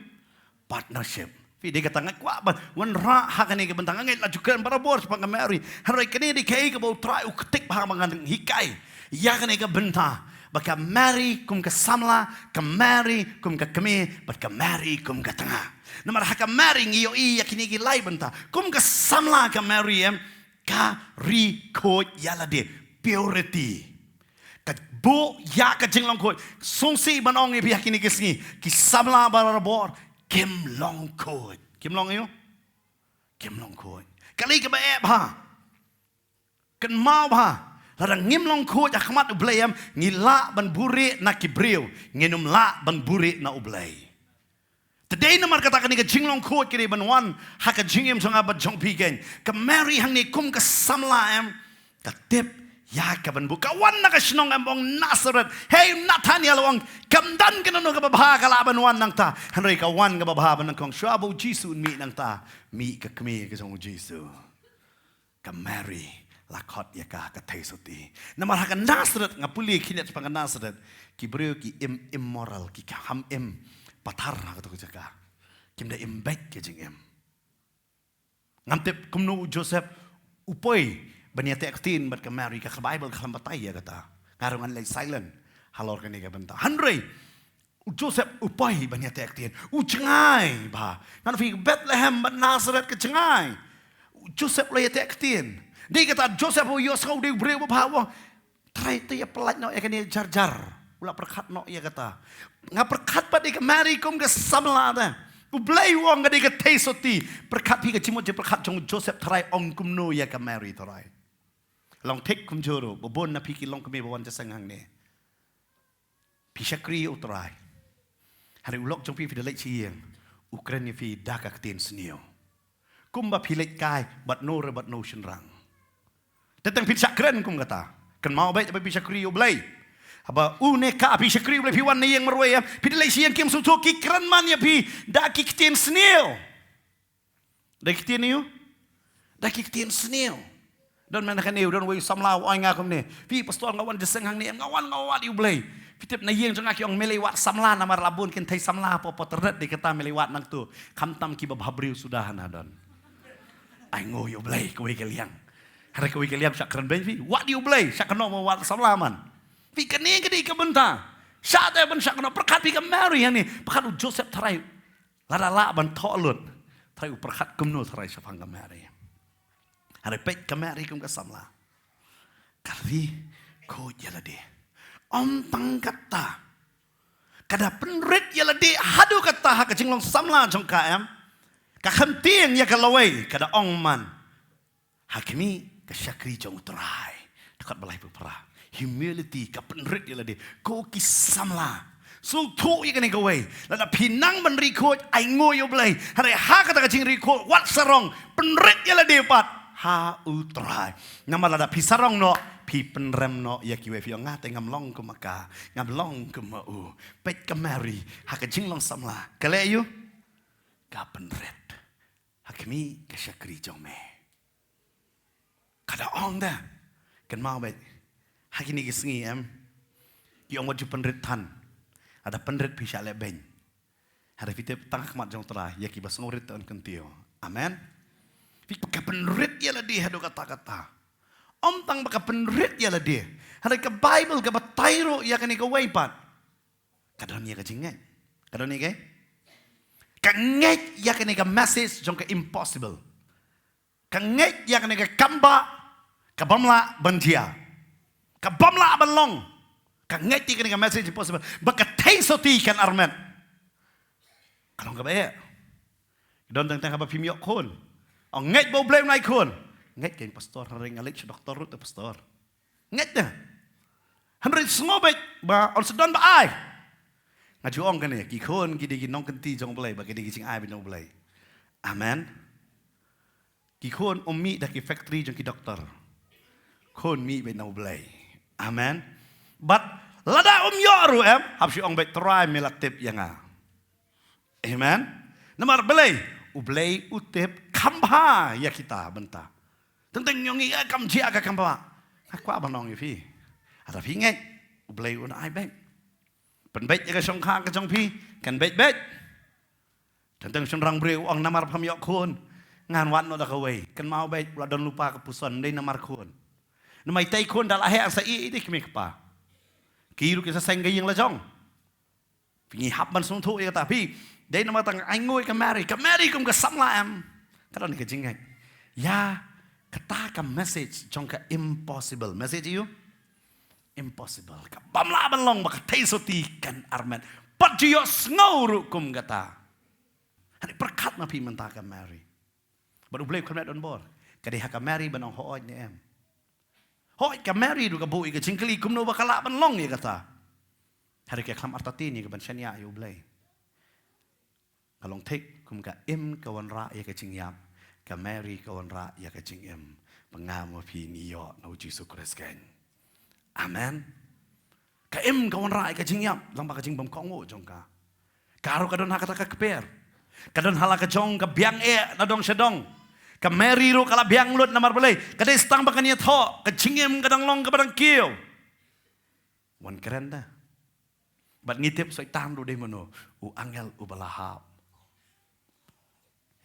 partnership fi de kata ngakwa ban wan ra ha kani ka bentang ngai lajukan barabor pa Mary harai kani di kai ka bo trai u ketik ba mangan hikai ya kani ka benta baka Mary kum ke samla, ke Mary kum ke kemi, bat ke Mary kum ke tengah. Namar haka Mary ngiyo iya kini gilai benta. Kum ke samla ke Mary ka riko yala de purity. Ka bo ya ka jinglong ko sungsi banong ibi kini kisni ki samla barabor kim long ko Kim long yêu. Kim long khôi. Cái lý cái bà ép ha. Cần mau ha. Là rằng nghiêm long khôi chắc mắt ublay em. Ngi la ban buri na kibriu. Ngi num la ban buri na ublay. Today naman katakan ni ka jinglong khôi kiri ban wan. Ha ka jingim song abat jong pigen. Ka Mary hang ni kum ka samla em. Ka tip. Ya ka ban bu. Ka wan na ka sinong em bong Nazareth. Hey Nathaniel wong. Kamdan ka nano ka babaha ka laban wan nang ta. Hanray ka wan ka babaha ban nang kong. Shuabo Jisu mi nang ta. Mi ka kami ka song Jisu. Ka Mary. Lakot ya ka taisuti. Namar haka Nazareth ngapuli kinet pang Nazareth. Kibreu ki immoral ki ham patar na kato ka. Kim da imbek ke jing Ngantip kumno Joseph upoy banyate aktin bat ka Mary ka Bible ka batay ya kata. Ngarungan lay silent halor ka ni ka banta. Hanray Joseph upoy banyate aktin. Uchangay ba. Nan fi Bethlehem bat Nazareth ka changay. Joseph lay aktin. Di kata Joseph uyos kau di beri bahawa try tu ya pelat no ya kan jar ulah perkat no ya kata ngap perkat pa di ke Mary kum ke samla ta ublay wong ka di ke taisoti perkat pi ke cimot je perkat jong Joseph try ong kum no ya ke Mary try long tek kum joro bobon na pi ki long kami bawan jasang hang ne pi syakri utrai hari ulok jong pi fi delek chieng Ukraine fi dakak tin snio kum ba pi lek kai bat no shenrang Tetang pisah keren kum kata. Kan mau baik tapi pisah kri ublay. Aba uneka pisah kri ublay piwan ni yang merwaya. Pidilai siang kim sutu ki keren man ya pi dak kiktin snil. Dak kiktin niu. Dak kiktin snil. Don mana kan niu don way samlau oi ngakum ni. Pi pastor ngawan deseng hang ni ngawan ublay. Pitip na yang jengak yang melewat samla namar labun kin thai samla apa terdet di kata melewat nang tu. Kamtam ki babhabriu sudah nadon. Ai ngoy ublay kowe kaliang. Hari kau ikut lihat syak keren benci, what you play? Syak kena mau wat salaman. Fikir ni kedi kebenta. Syak dia ben syak kena perkat fikir Mary yang ni. Perkat Joseph terai, lada ban tolut. Terai perkat kumno terai syafang ke Mary. Hari pek ke Mary kum ke samla. Kali kau jala dia. Om tang kata. Kada penrit jala dia. Hadu kata hak jinglong samla jong kaem. Kakentiang ya kalawai kada ong man. Hakimi kesyakri jong terai dekat balai berperah humility kapenrit ya lade ko kisamla so to ya kene kowe lada pinang men record ai ngoyo blai hare ha kata kajing record wat sarong penrit ya lade pat ha utrai nama lada pisarong no pi penrem no ya kiwe fi ngate ngamlong ke maka ngamlong ke mau pet ke Mary ha kajing long samla kale yu kapenrit hakimi kesyakri jong me Kada ong dah, kan mau baik. Hari ni kesengi yang wajib penrit tan, ada penrit bisa leben. Hari kita tangkap mat jong telah, ya kibas ngorit tan kentio. Amen. Fikir penrit ya lah dia hadu kata-kata. Om tang baka penrit ya lah dia. Hari ke Bible ke batairo ya kan ika waipat. Kadang ni ka jingat, kadang ni ke. Kanget ya kan ika message jong ke impossible. Kanget ya kan ika kamba. Kabamla bantia. Kabamla abanlong. Kangeti kan message possible. Baka taisoti kan armet. Kalau enggak baik. Don tang apa pimiok kon. Ang nget bo blame nai kon. Nget kan pastor ring alik doktor rut pastor. Nget dah. Henry ngobek ba on sedon ba ai. Ngaju ong kan ya ki kon ki di nong kenti jong blai ba ki di sing ai bin jong blai. Amen. Ki kon mi dak ki factory jong ki doktor. Kon mi be no blay. Amen. But lada yoru habsi ong bet try melatip yang Amen. Namar blay ublay utip kamba ya kita benta. Tentang nyongi kam jia ka kamba. Aku abanong fi. Ada pinget ublay un ai bet. Pen bet ya ka song kha ka jong pi kan bet. Tentang senrang breu ong namar pamyok kon. Ngan wan no da kawai. Kan mau bet ulah don lupa kepusan dei namar kon. Namai tay kon dalah he sa i dik mek pa. Kiru kita sang gayeng la jong. Pingi hap man sung thu ya tapi dei nama tang ai ngoi ka Mary kum ka samla kadang ni ka jingai. Ya kata ka message jong ka impossible. Message you impossible. Ka bamla ban long ba ka taisoti kan armet. Pat yo ngau kum kata. Hani berkat ma pi mentah ka Mary. Baru boleh kena don bor. Kadih ka Mary banong hooj ni em. Hooj ka Mary du ka bui ka cingkeli kumno bakala ban long ni kata. Hari ka klam artati ni ka ban shania yu blay. Kalong tek kum ka em ka wan ra ya ka cingyam. Ka Mary ka wan ra ya ka cingem. Pengam ma pi ni yo na Yesus Kristus. Amen. Ka em ka wan ra ya ka cingyam lang ba ka cing bam kongo jong ka. Karo ka don hakata ka keper. Kadon hala ka jong ka biang na dong sedong. Ka Mary ro kala biang lut na marbelay. Kadai stang ba kania tho ka cingem kadang long ka badang kieu. Wan keren da. Bat ngitip so itam do de mono u angel u balahap.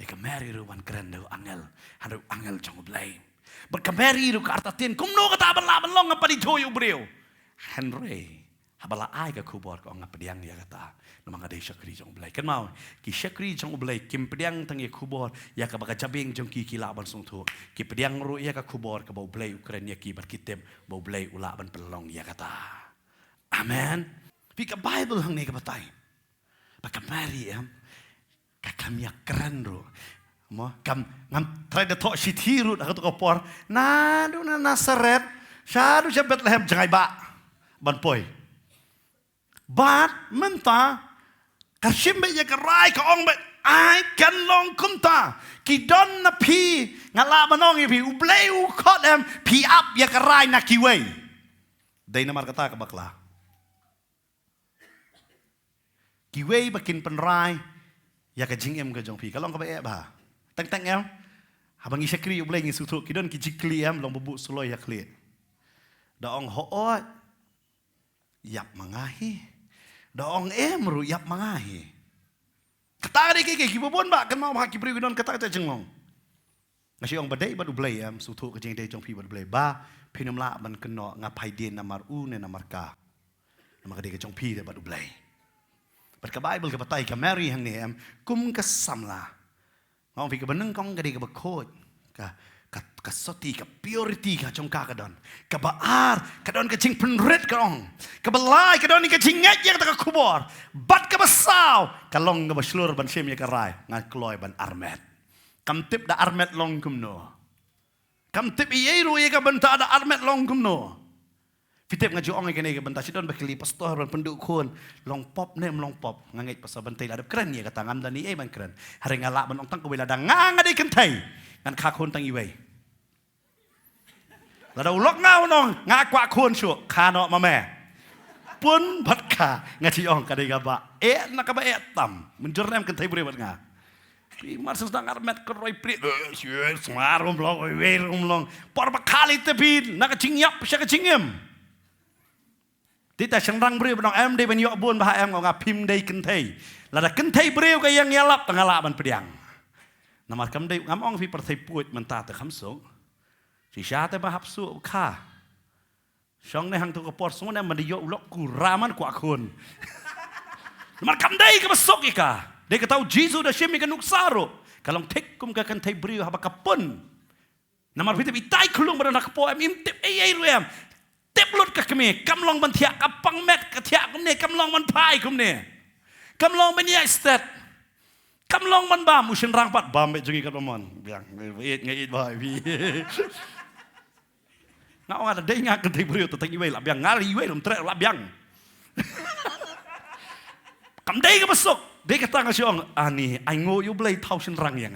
Ka Mary ro wan keren do angel. Hanu angel jong blay. Bat ka Mary ro ka artatin kumno ka ta ban long apa di toyo breu. Henry habala ai ka kubor ko nga pediang ya kata namang ada syakri jong blai kan mau ki syakri jong blai kim pediang tang ya kubor ya ka baka jabing jong ki laban sung thu ki pediang ru ya ka kubor ka bau blai ukren ya ki bar kitem bau blai ula ban pelong ya kata amen pi ka bible hang ni ka batai baka Mary ka kamya keren ro mo kam ngam try de tho shithiru ka to ka por na do na Nazaret sha do ja Bethlehem jangai ba ban poi bat menta kasimbe ya karai ka ong bet ai kan long kumta ki don na pi ngala banong pi ublei u khot em pi up ya karai na kiwei dai na mar kata ka bakla kiwei bakin penrai ya ka jing em ka jong pi kalong ka ba ba tang tang em habang isekri ublei ngi sutu ki don ki jikli em long bubu suloi ya kli da ong ho yap mangahi Dong ru yap mangahi. Kata dia kiki kibobon ba kan mau haki beri don kata jenglong. Nasi ong badai badu blay sutu kejeng dai jong pi badu blay ba pinam la ban keno ngapai dia namar u ne namar ka. Namar dia kejong pi badu blay. Berka Bible ke batai ka Mary hang ni kum kesam la. Ngong pi ke beneng kong gadi ke bekot ka soti ka purity ka jong ka kadon ka baar kadon ka cing penret kong ka balai kadon ka cing ngat ya ka kubor bat ka basau ka long ka baslur ban sem ya ka rai ngat kloy ban armet kam tip da armet long kumno kam tip ye ru ya ka benta da armet long kumno fitip ngaju ong ka ne ka benta sidon bakili pastor ban penduk kun long pop nem long pop ngait pasal bentai adap keren ya ka tangam dan ni ban keren hari ngala ban ong tang ko wela da ngade kentai ngan ka kun tang iwei Lada ulok ngau nong ngakwa kun syuk kano mame pun bat ka ngaji ong kadai gaba nak ba tam menjernem kentai beri bat nga pi mar sedang armet keroi pri syuk smarum long werum long por bakali tepi nak cingyap sya kecingem tita sengrang beri banong em dei ban yok bun bah em ngau ngapim dei kentai lada kentai beri ka yang yalap tengala ban pediang namar kam dei ngam ong fi perthai puit mentah te khamsung si syate ba hapsu ka syong ne hang tu kapor semua ne mandiyo ulok kuraman ku akun mar kam dai ka besok ika dei ka tau Jesus da shimi ka nuksaro kalong tek kum ka kan tai brio haba kapun namar pite itai kulung ba nak po em imtip ei ruem tep lut ka kemi kamlong ban thia kapang met ka thia kum ne kamlong man pai kum ne kamlong ban ya stat kamlong man ba musin rang pat ba me jungi ka pamon biang ngait ba bi ngau ada dei ngak kentai brio tu tangi wei la biang ngari wei rum tre la biang kam dei ka besok dei ka tang siong ani ai ngo yu blai thau sin rang yang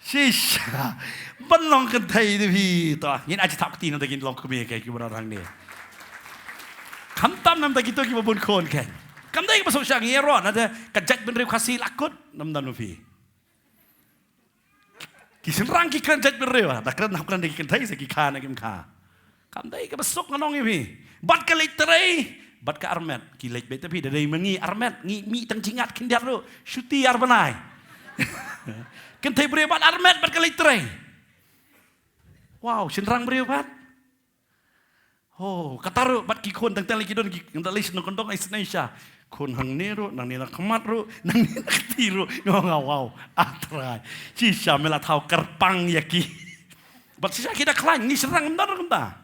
shisha ban long kentai de pi to ngin aji thak ti na de gin long kumi ke ki ban rang ni kam tam nam ta ki to ki bun kon ke kam dei ka besok syang ye ro na de ka jat ben riu khasi lakut nam dan pi Kisenrang ki kren jet berewa, da kren hapkan de kentai se ki kha na kim kha. Kam dai ka besok nganong ibi. Bat ka letrei, bat ka armet, ki lek bete pi dai mengi armet, ngi mi tang cingat kindiar ro, syuti arbanai. Kentai berewa bat armet bat ka letrei. Wow, senrang berewa bat. Oh, kataru bat ki kon tang tang lagi don ki ndalis no kondong Indonesia. Kon hang nero nang nina kemat ru nang nina ketiru ngau wow atrai sisa mela tau kerpang yaki bat sisa kita klang ni serang ndar kenta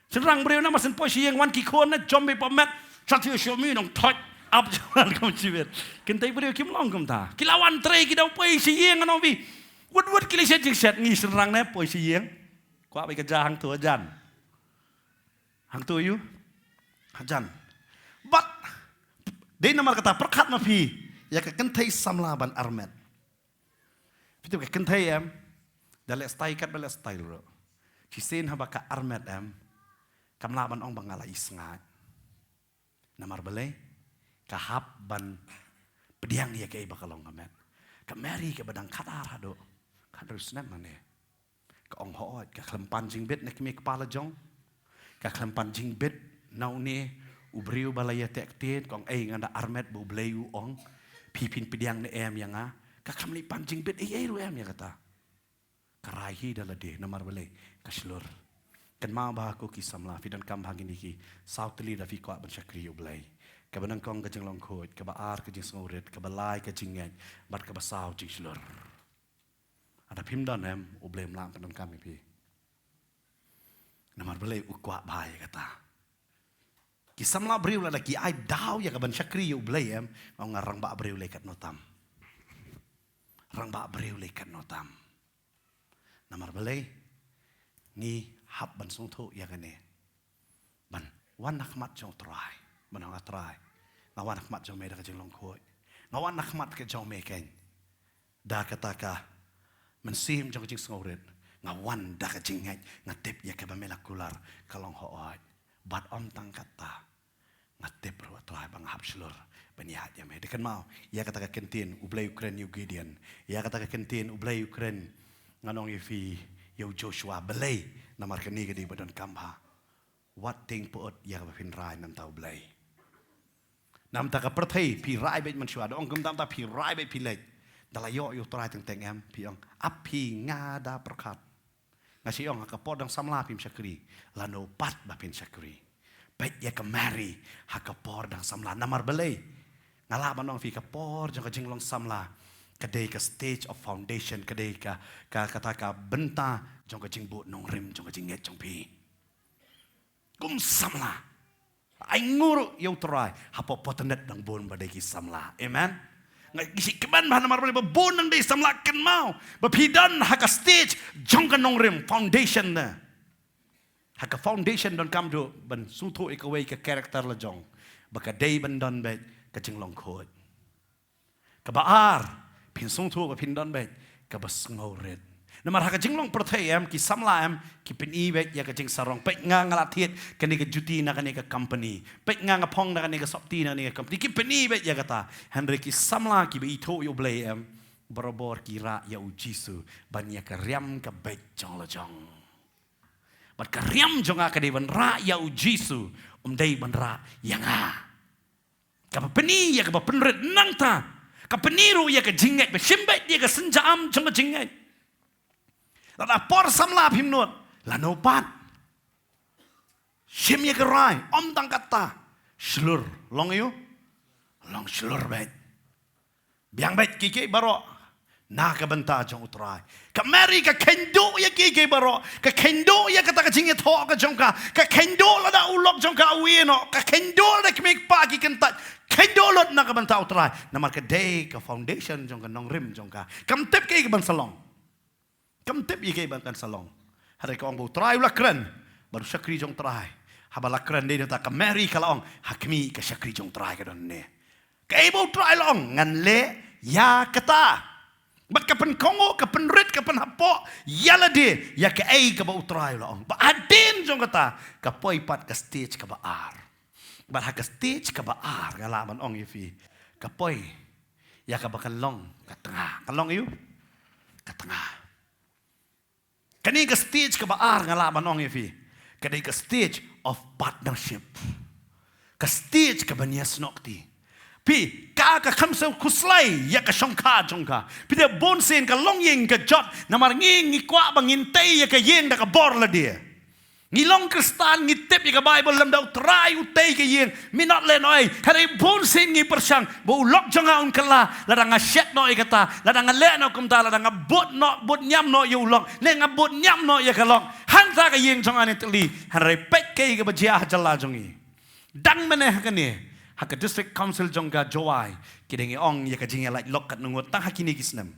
serang beriu na masen posi yang wan ki kon na jombe pamet satu shomi nong thot up jalan kum cibet. Kentai beri kim long kum ta. Kilawan tray kita poi si yeng ano bi. Wud kili set jing set ngi serang ne poi si yeng. Kwaไปกระจาหางตัวจันหางตัวอยู่จันบัดเดินมาkata perkat ma pi ya ka kentai samlaban armet. Pitu ka kentai em dalek style kat balek style ro. Ci sen haba ka armet em kamlaban ong bangala isngat. Namar balai ka hab ban pediang dia ke bakalong amet. Ka meri ke badang kadar hado. Kadar snap mane. Ka ong hoot ka klempan jing bet nek mi kepala jong. Ka klempan jing bet nau ni ubriu balaya tek tet kong nganda armet bu bleyu ong pipin pediang ne em yang ka kamli panjing bet ru em ya kata. Karahi dalade namar balai ka slur. Kan ma ba ko ki samla fidan kam hangin iki sautli da fi ko ban syakri ublay. Ka banang kong ka jing long khot ka ba ar ka jing sngoret ka balai ka jing ngai bat ka ba saw jing slur. Ada pimdan em ublem lam kan kami pi. Namar balai ukwa bahaya kata. Kisamla beriu la ki ai daw ya kaban syakri ublay em ngong ngarang ba beriu lekat notam. Rang ba beriu lekat notam. Namar balai ni hab ban sung tho ya kane. Ban wan nakmat jong try. Ban nga try. Ngawan nakmat jong me da ka jing long khoi. Ngawan nakmat ka jong me ken. Da kata ka mensim jong jing sngoret ngawan da ka jing ngai ngatip ya ka ba melakular kalong hooi bat om tang kata ngatip ro trai bang hab slur baniat ya me dekan mau ya kata ka kentin ublay Ukraine New Gideon ya kata ka kentin ublay Ukraine nganong ifi yo Joshua belay namar kani gadi badon kamba wat ting pot ya ka pin rai nam tau blay nam ta ka perthai pi rai bet man shwa dong kum tam ta pi rai bet pi lek dalayo yo try teng em piong api ngada perkat ngasi ong ka podang samla pim syakri lano pat ba pin syakri baik ya kemari ha ka podang samla namar belai ngala banong fi ka por jang ka jinglong samla kadai ka stage of foundation kadai ka kata ka benta jang ka jingbut nong rim jang ka jinget jang pi kum samla ai nguru yo try ha po potenet dang bon badai ki samla amen ngisi keban bahan namar boleh bebonang deh samlakan mau bepidan haka stage jongkan nongrim foundation na haka foundation don kam do ban suto ikawai ke karakter la jong baka day ban don bet ka jinglong khot ka baar pin suto ba pin don bet ka bas ngoret namar haka jinglong perthai em ki samla em ki pin i bet ya ka jing sarong pek nga ngalathiet kani ka juti na kani ka company pek nga ngapong na kani ka sopti na kani ka company ki pin i bet ya kata Henry ki samla ki be itho yo blay em borobor ki ra ya ujisu ban ya ka riam ka bet jong la jong bat ka riam jong ka de ban ra ya ujisu dei ban ra ya nga ka peni ya ka penret nang ta ka peniru ya ka jinget be shimbet dia ka senjam jong jinget lada por samla phim nuot là no pat shim ye karai om tang kata slur long you long slur bet biang bet kiki baro na ka benta jong utrai ka meri ka kendo ye kiki baro ka kendo ye kata ka jinge tho ka jongka ka kendo lada ulok jongka awino ka kendo la kmik pa ki kentat kendo lot na ka benta utrai namar ka day ka foundation jongka nong rim jongka kam tep ke ban salong kam tip ye ban kan salong hari ka ong bu try la kren baru syakri jong try habala kren de ta ka meri kala ong hakmi ka syakri jong try ka don ne ka bu try long ngan le ya kata bat ka pen kongo ka pen rit ka pen hapo yala de ya ka ka bu try la ong ba adin jong kata ka poi pat ka stage ka ba ar ba ha ka stage ka ba ar ngala man ong yifi ka poi ya ka ba long ka tengah kalong yu ka tengah kani ka stage ka baar ngalaman ong ifi kani ka stage of partnership ka stage ka banias nokti pi ka khamsa kuslai ya ka shongka jongka pi de bonsen ka longyeng ka jot namar nging ngi kwa bangin tay ya ka yeng da ka bor la dia ngilong kristan ngi tep ya ka bible lam dau try utay ka yeng minot le noi kare bonsen ngi persang bo lok jonga un kala la nga shet noi kata la nga le no kumta la nga bot no bot nyam no yu long le nga bot nyam no ya ka long han ta ka yeng jonga ni tli han re pek ke ka bajia jalla jongi dang meneh ka ni hak district council jong ga joai kidengi ong ya ka jinga like lok kat nungut tang hakini kisnem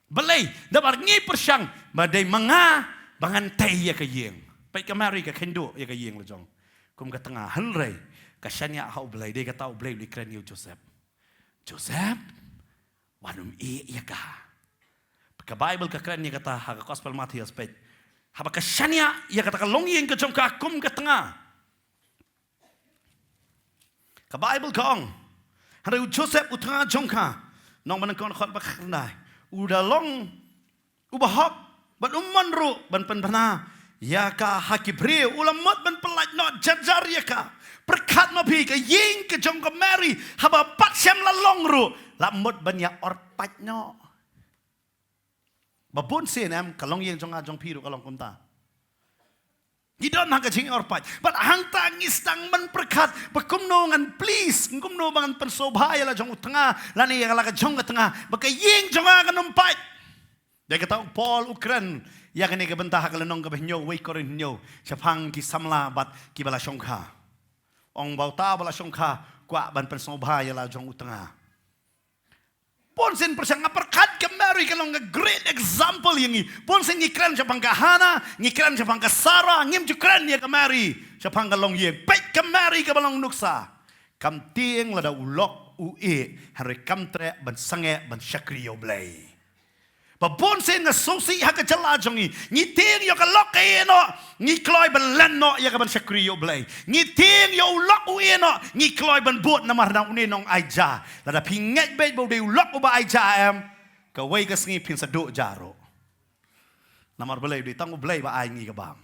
balai dabar ngi persyang badai manga bangan tai ya ka yeng pai ka mari ka kendo ya ka yeng le jong kum ka tengah hanrei ka shanya hau balai de ka tau balai li kren yu Joseph wanum ya ka Bible ka kren ya kata ha gospel Matius page haba ka shania ya kata ka longyeng ka jong ka kum ka tengah ka Bible ka ong hara Joseph utanga jong ka nong man kon khot ba khnai uda long ubahok ban manru ban penpana ya ka hakibre ulamot ban pelaj no jajar ya ka perkat ma pi ka ying ka jong ka Mary haba pat sem la longru la mot ban ya orpat no babun sen em kalong yeng jong a jong piru kalong kumta gidon hang ka jing orpat but hang ta ngistang man perkat bakumno ngan please ngumno bangan pensobhaya la jong utanga la ni la ka jong tengah baka yeng jong a kanumpat dia kata Paul Ukran ya kani ka bentah ka lenong ka benyo wei korin nyo chapang ki samla bat ki bala shongkha ong bauta bala shongkha kwa ban pensobhaya la jong utanga Ponsen persang perkat ke Mary kalau nggak great example yang ini. Ponsen ngikran siapang ke Hana, ngikran siapang ke Sarah, ngim jukran ya ke Mary. Siapang ke long ye, baik ke Mary ke balong nuksa. Kam tieng lada ulok ue, hari kam tre ban sange ban syakriyo blay. Ponsen nggak sosi hak kejelajong ni tieng yo ke lok eno, ni kloy ban lenno ya ke ban syakriyo blay. Ni tieng yo ulok ue no, ni kloy ban buat namar na une nong aja. Lada pinget bet bau de ulok uba aja em. Kawai ka sengi pin saduk jaro. Namar belai di tangu belai ba ai ngi ka bam.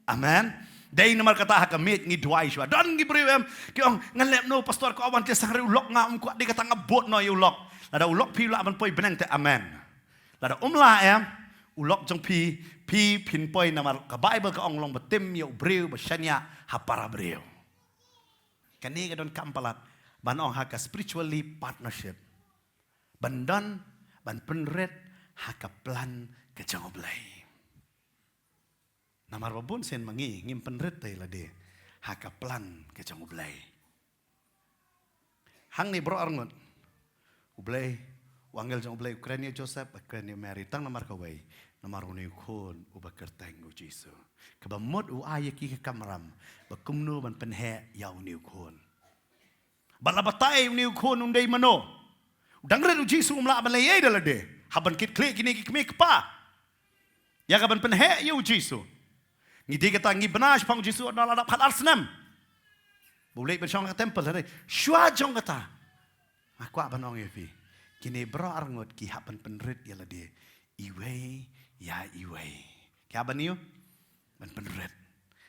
Amen. Dai namar kata hak mit ngi duai shwa. Don ngi beri em ki ong ngalep no pastor ko awan te sangre ulok nga um kuat di kata ngabot no ulok. Lada ulok pi la ban poi benang te amen. Lada umla em ulok jong pi pin poi namar ka Bible ka ong long betim yo breu ba shanya hapara breu. Kani ka don kampalat ban ong hak spiritually partnership. Bandan ban penret haka plan ke jangoblay. Namar babun sen mangi ngim penret tay la de haka plan ke jangoblay. Hang ni bro arngot. Ublay wangel jangoblay Ukraina Joseph Ukraina Mary tang namar kawai namar uni khon ubakertang u Jesu. Kabamot u ayaki ke kamram bakumno ban penhe yaw ni khon. Balabatay ni khon undai mano. Dangre u Jesu umla balay dala de. Haban kit klik kini kik pa. Ya kaban penhe ya u Jesu. Ngidi kata ngi benas pang Jesu adalah dapat arsnam. Boleh bersama ke temple hari. Shua jong kata. Aku apa nong yepi. Kini bro arngot ki haban penrit ya la de. Iway ya iway. Ki haban niu? Ban penrit.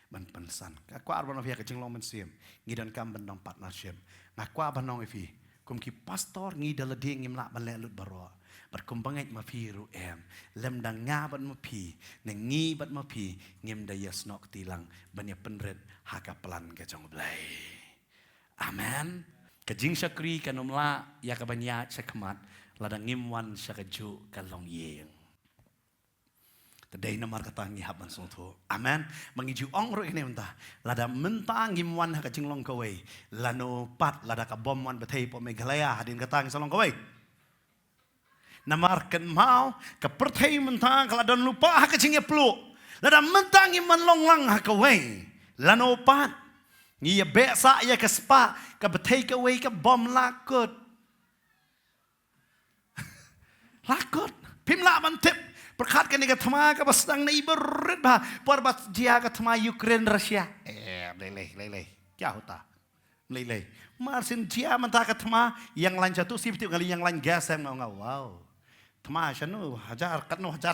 Ban pensan. Aku apa nong yepi kecing long mensiam. Ngidan kam bendong partnership. Aku apa nong yepi. Kum ki pastor ngi dalade ngim la ban lelut baro. Berkumbangai ma pi ru em lem dang nga bat ma pi neng ngi bat ma pi ngim da yes nok tilang ban ya penret haka plan ke jong blai. Amen. Kajing syakri kanumla ya ka banya syakmat ladang ngim wan syakaju kalong yeng. Tadai namar kata ngi haban song tho. Amen. Mangiju ong ro ini mentah. Lada mentang ngim wan haka jinglong kawai. Lano pat lada ka bom wan batai po Meghalaya hadin kata ngi salong kawai. Namarkan mau kepertai mentang kalau dan lupa hak kecingnya peluk. Lada mentang iman long hak away. Lano pat ngiya beksa ya ke spa ke betai ke away ke bom lakut. Lakut. Pimla mantip. Perkatkan ni ke thama ke basdang na ibarit bah. Parbat dia ke thama Ukraine Rusia. Leleh. Kya hota? Leleh. Marsin dia mentah ke thama yang lain jatuh sih betul kali yang lain gas yang ngau wow. Thama syanu hajar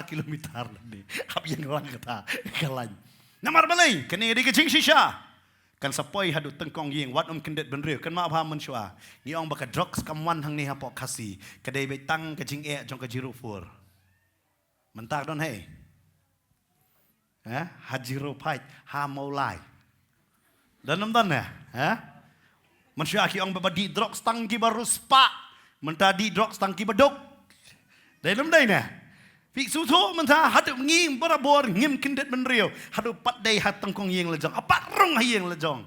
kilometer ni. Hab yang lang kata kalan. Namar balai kini di kecing shisha. Kan sapoi hadu tengkong yeng wat kendet benreu kan ma paham mensyua. Ni ong baka drugs kamwan hang ni hapok kasi. Kedai betang kecing jong ke jirufur. Mentak don hey. Hajiro pai ha maulai. Dan namdan ya? Mensyua ki ong babadi drugs tang ki baru spa. Mentadi drugs tang ki beduk. Dalam day na. Fiksu tu mentah hadu ngim berabor ngim kendet benriu. Hadu pat day hat tengkong yeng lejong. Apat rong yeng lejong.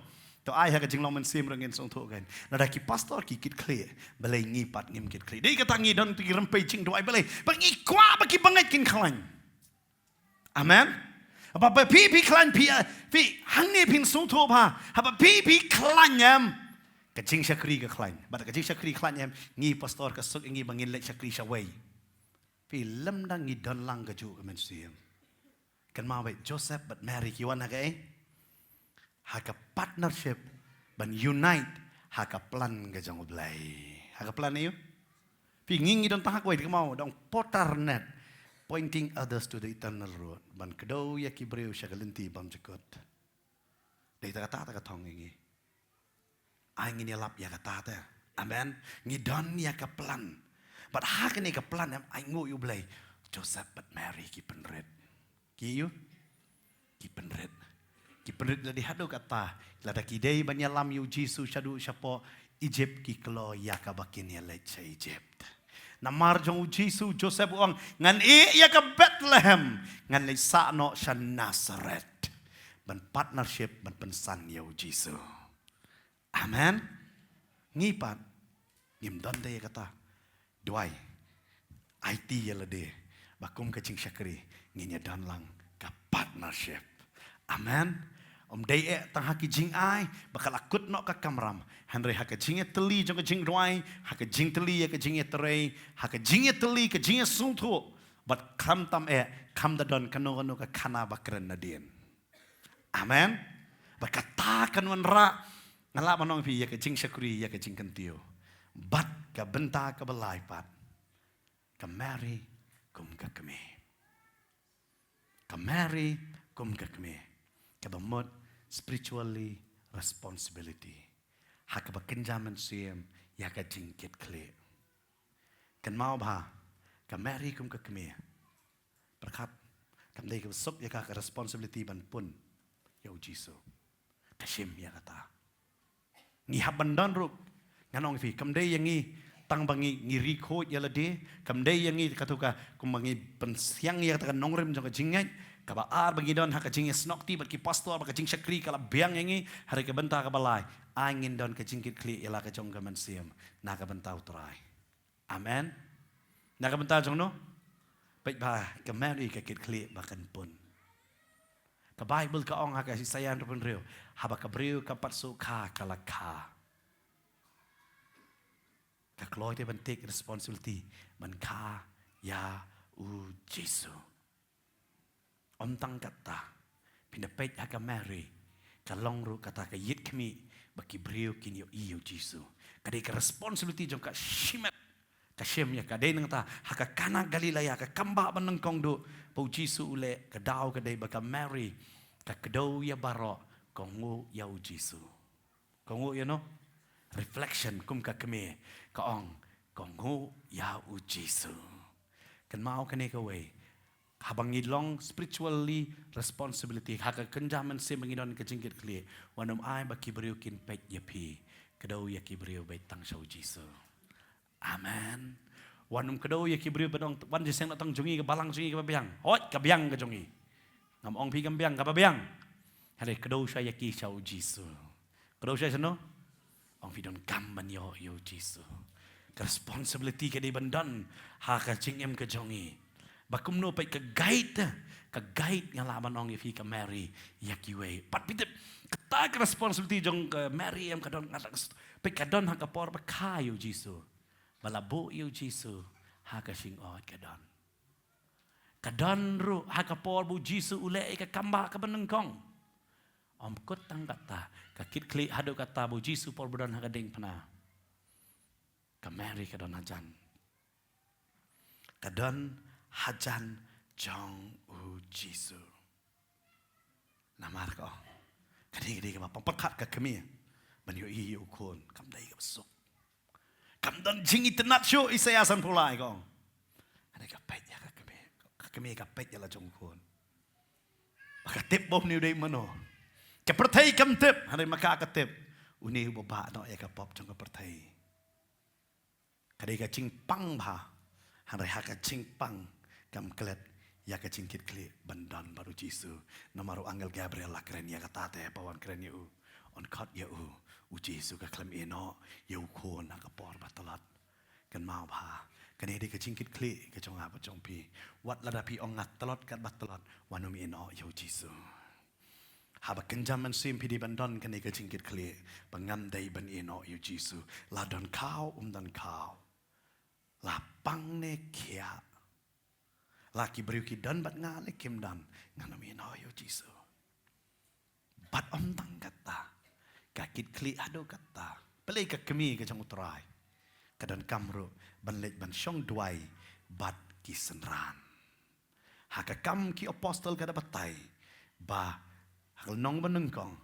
to ai ha ka jing long men sim rangin song tho kan na da ki pastor ki kit clear balai ngi pat ngim kit clear dei ka ta ngi don ti rempai jing do ai balai ba ngi kwa ba ki bangai kin klan amen apa pi klan pi hang ni pin song tho pa apa pi klan yam ka jing shakri ka klan ba ka jing shakri klan yam ngi pastor ka sok ngi bangin le shakri shawai pi lam dang ngi don lang ka ju ka men sim kan ma wait Joseph but Mary ki wan ha ka haka partnership ban unite haka plan ka jong blai haka plan niyo pi ngingi don tahak wait ka mau dong potar net pointing others to the eternal road ban kedo ya ki breu sya galenti bam jekot dei ta ka thong ngi ai ngi ni lap ya ka ta ta amen ngi don ya ka plan but haka ni ka plan ai ngo yu blai Joseph but Mary ki penret ki penret la di hadu kata la da ki dei banyalam yu jisu shadu shapo Egypt ki klo ya ka bakin ya le cha Egypt namar jong jisu Joseph ong ngan ya ka Bethlehem ngan le sa no sha Nazareth ban partnership ban pensan ya jisu amen ngipat ngim don de kata duai IT ya la de bakum ka ching shakri nginya dan lang ka partnership amen dei tang haki jing ai bakal akut no ka kamram hanre haka jing teli jong ka jing roi haka jing teli ya ka jing terei haka jing teli ka jing sungtho bat kham tam kham da don kano ka khana bakran nadien amen bakata kan wan ra ngala manong pi ya ka jing shakri ya ka jing kentio bat ka benta ka balai pat ka Mary kum ka kami ka Mary kum ka kami ka bamot spiritually responsibility haka ba kenjaman siem ya ka jingkit kle kan mau ba ka Mary kum ka kami perkat kam dei ka sok ya ka responsibility ban pun ya jisu ka shim ya kata ngi habandan rup nganong fi kam dei yang ngi tang bangi ngiri ko ya lade kam dei yang ngi katuka kum bangi pensiang ya kata nongrem jong ka jingai kaba ar bagi don haka jing snokti bat ki pastor baka jing shakri kala biang yangi hari ke benta ka balai angin don ke jingkit kli ila ka jong ka mansiam na ka benta utrai amen na ka benta jong no baik ba ka Mary ka kit kli bakan pun ka Bible ka ong haka si sayan pun reu haba ka breu ka patsu ka kala ka kloy te ban take responsibility ban ka ya u Jesu om tang kata pinapet haka Mary kalong ru kata ka yit kami baki breu kin yo iyo Jesu kadai ka responsibility jong ka shimat ka shem ya kadai nang ta haka kana Galilea ka kamba banang kong do po Jesu ule ka daw kadai baka Mary ka kedo ya baro kongu ya Jesu kongu ya no reflection kum ka kami ka ong kongu ya Jesu kan mau kane ka way habang ngilong spiritually responsibility haka kenjaman se mangidon ka jingkit kli wanam ai ba kibriu kin pet yapi kedo ya kibriu bai tang shau Jesu amen wanum kedo ya kibriu badong wan jiseng na tang jungi ka balang jungi ka babyang hot ka byang ka jungi ngam ong pi kambyang ka babyang hale kedo sha ya ki shau Jesu kedo sha sano ong fi don kamban yo Jesu responsibility ka di bandan haka jingem ka jungi bakum no pai ka guide nga laban ong ifi ka Mary yakiwe pat pitip kata ka responsibility jong ka Mary am kadon pai kadon ha ka por ba kayo Jesu balabo yo Jesu ha ka sing ot kadon ru ha ka por bu Jesu ule ka kamba ka benengkong om kot tang kata ka kit kli hado kata bu Jesu por budon ha ka ding pana ka Mary kadon ajan kadon hajan jong u Jesu namar ko kadi ka mapamperkat ka kami ban yo iyo kon kam dai ka sok kam don jing itnat syo Isaya san pulai ko ada ka pet ya ka kami ka pet ya la jong kon maka tip bom ni dai mano ka pertai kam tip hari maka ka tip uni baba no ya ka pop jong ka pertai kadi ka ching pang ba hari ha ka ching pang kam klet ya ka cingkit kli bandan baru Jesu namaru angel Gabriel la keren ya kata te pawan keren yu on kot ya Jesu ka klam eno ya ko na ka por batalat kan mau pha kan ini ka jingkit kli ka jong apa jong pi wat lada pi ong ngat talot kat batalat wanum eno ya Jesu haba kenjaman sim pi di bandon kan ini ka jingkit kli pangam dai ban eno ya Jesu la don kau dan kau la pang ne kia laki beriuki dan bat ngale kim dan nganum eno ya Jesu bat tang kata kakit kli ado kata pelai ka kemi ka jang utrai kadan kamro ban lej ban syong duai bat kisenran haka kam ki apostle kada batai ba hal nong banengkong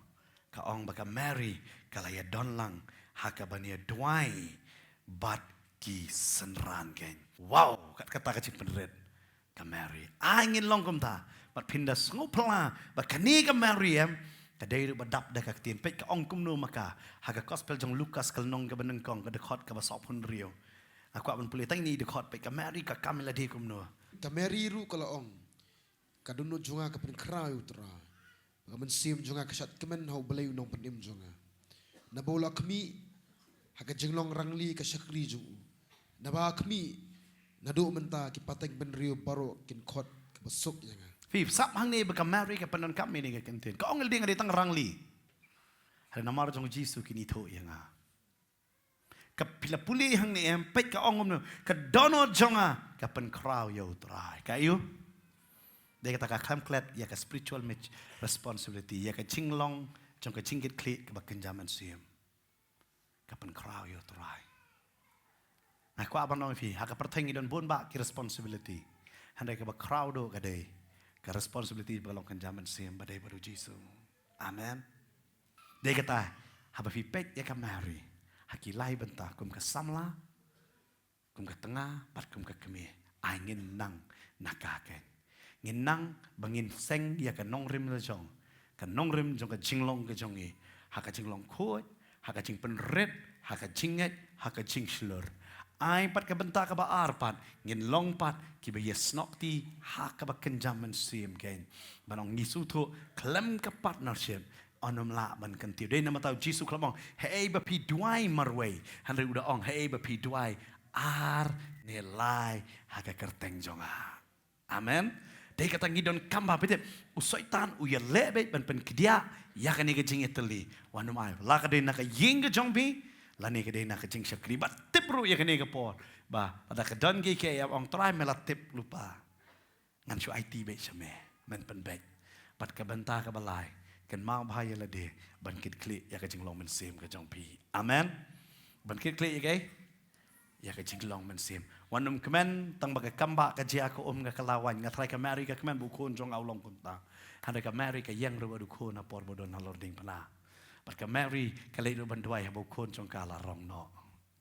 ka ong baka Mary kalaya don lang haka bania duai bat kisenran ken wow kat kata kacik penret ka Mary angin longkom ta bat pindas ngopla ba kani ka Mary kadai badap dah kaktin pek ka ong kumno maka haga gospel jong Lukas kalnong ka banengkong ka dekot ka basop hun rio aku akan pulih tang ni dekot pek ka Mary ka kamela di kumno ka Mary ru kala ong ka dunu junga ka pen krau tra ka men sim junga ka sat kemen hau belai nong penim junga na bola kmi haga jenglong rangli ka syakri ju na ba kmi na do menta ki pateng ben rio baro kin khot ka basuk janga Fif, sap hang ni baka Mary ka panon kami ni ka kentin. Ka ong ding tang rangli. Hari namar jong Jesu kini tho yang a. Ka pila puli hang ni pek ka ong no ka dono jonga ka pen kraw yo trai. Ka yu. Dia kata ka klam klet ya ka spiritual responsibility ya ka chinglong jong ka chinggit kli ka bakin jaman sim. Ka pen kraw yo trai. Aku abang nong fi ha ka pertengi don bon ba ki responsibility. Handai ka ba kraw do ka dei. Ka responsibility balongkan zaman sim badai baru Jesu. Amen. Dia kata, haba fi pek ya ka Mary. Haki lai benta kum ka samla. Kum ka tengah, pat kum ka kemi. Ai ngin nang nakaken. Ngin nang bangin seng ya ka nong rim la jong. Ka nong rim jong ka jinglong ka jongi. Haka jinglong kuat, haka jing penret, haka jinget, haka jing slur. Ai pat ka benta ka ba arpat ngin long pat ki ba yesnok ti ha ka ba kenjaman sim ken banong ngisu tho klem ka partnership onom la ban kan ti dei nama tau Jesu klamong hei ba pi duai marway hanre uda ong hei ba pi duai ar ne lai ha ka kerteng jonga amen dei kata ngidon kamba bete usoitan u ya lebe ban pen kedia ya kan ni jing eteli wanum ai la ka dei na ka ying ka jongbi lani kedai nak kecing syakri bat tip ru ya kene ke por ba pada kedon ke ya ong try mela tip lupa ngan shu IT be chame men pen bek pat ka banta ka balai kan mau bahaya la de ban kit kli ya kecing long men sim ka jong pi amen ban kit kli ya kecing long men sim wanum kemen tang baga kamba ka jia ko ka kalawan ngatrai ka Mary ka kemen bukun jong au long kunta handa ka Mary ka yang ru du ko na por bodon halor ding pana Ka Mary kalai do banduai habo kon jong kala rong no.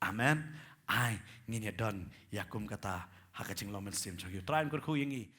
Amen. Ai ngin ya don yakum kata hakaching lomen sim jong yu train kur khu yingi.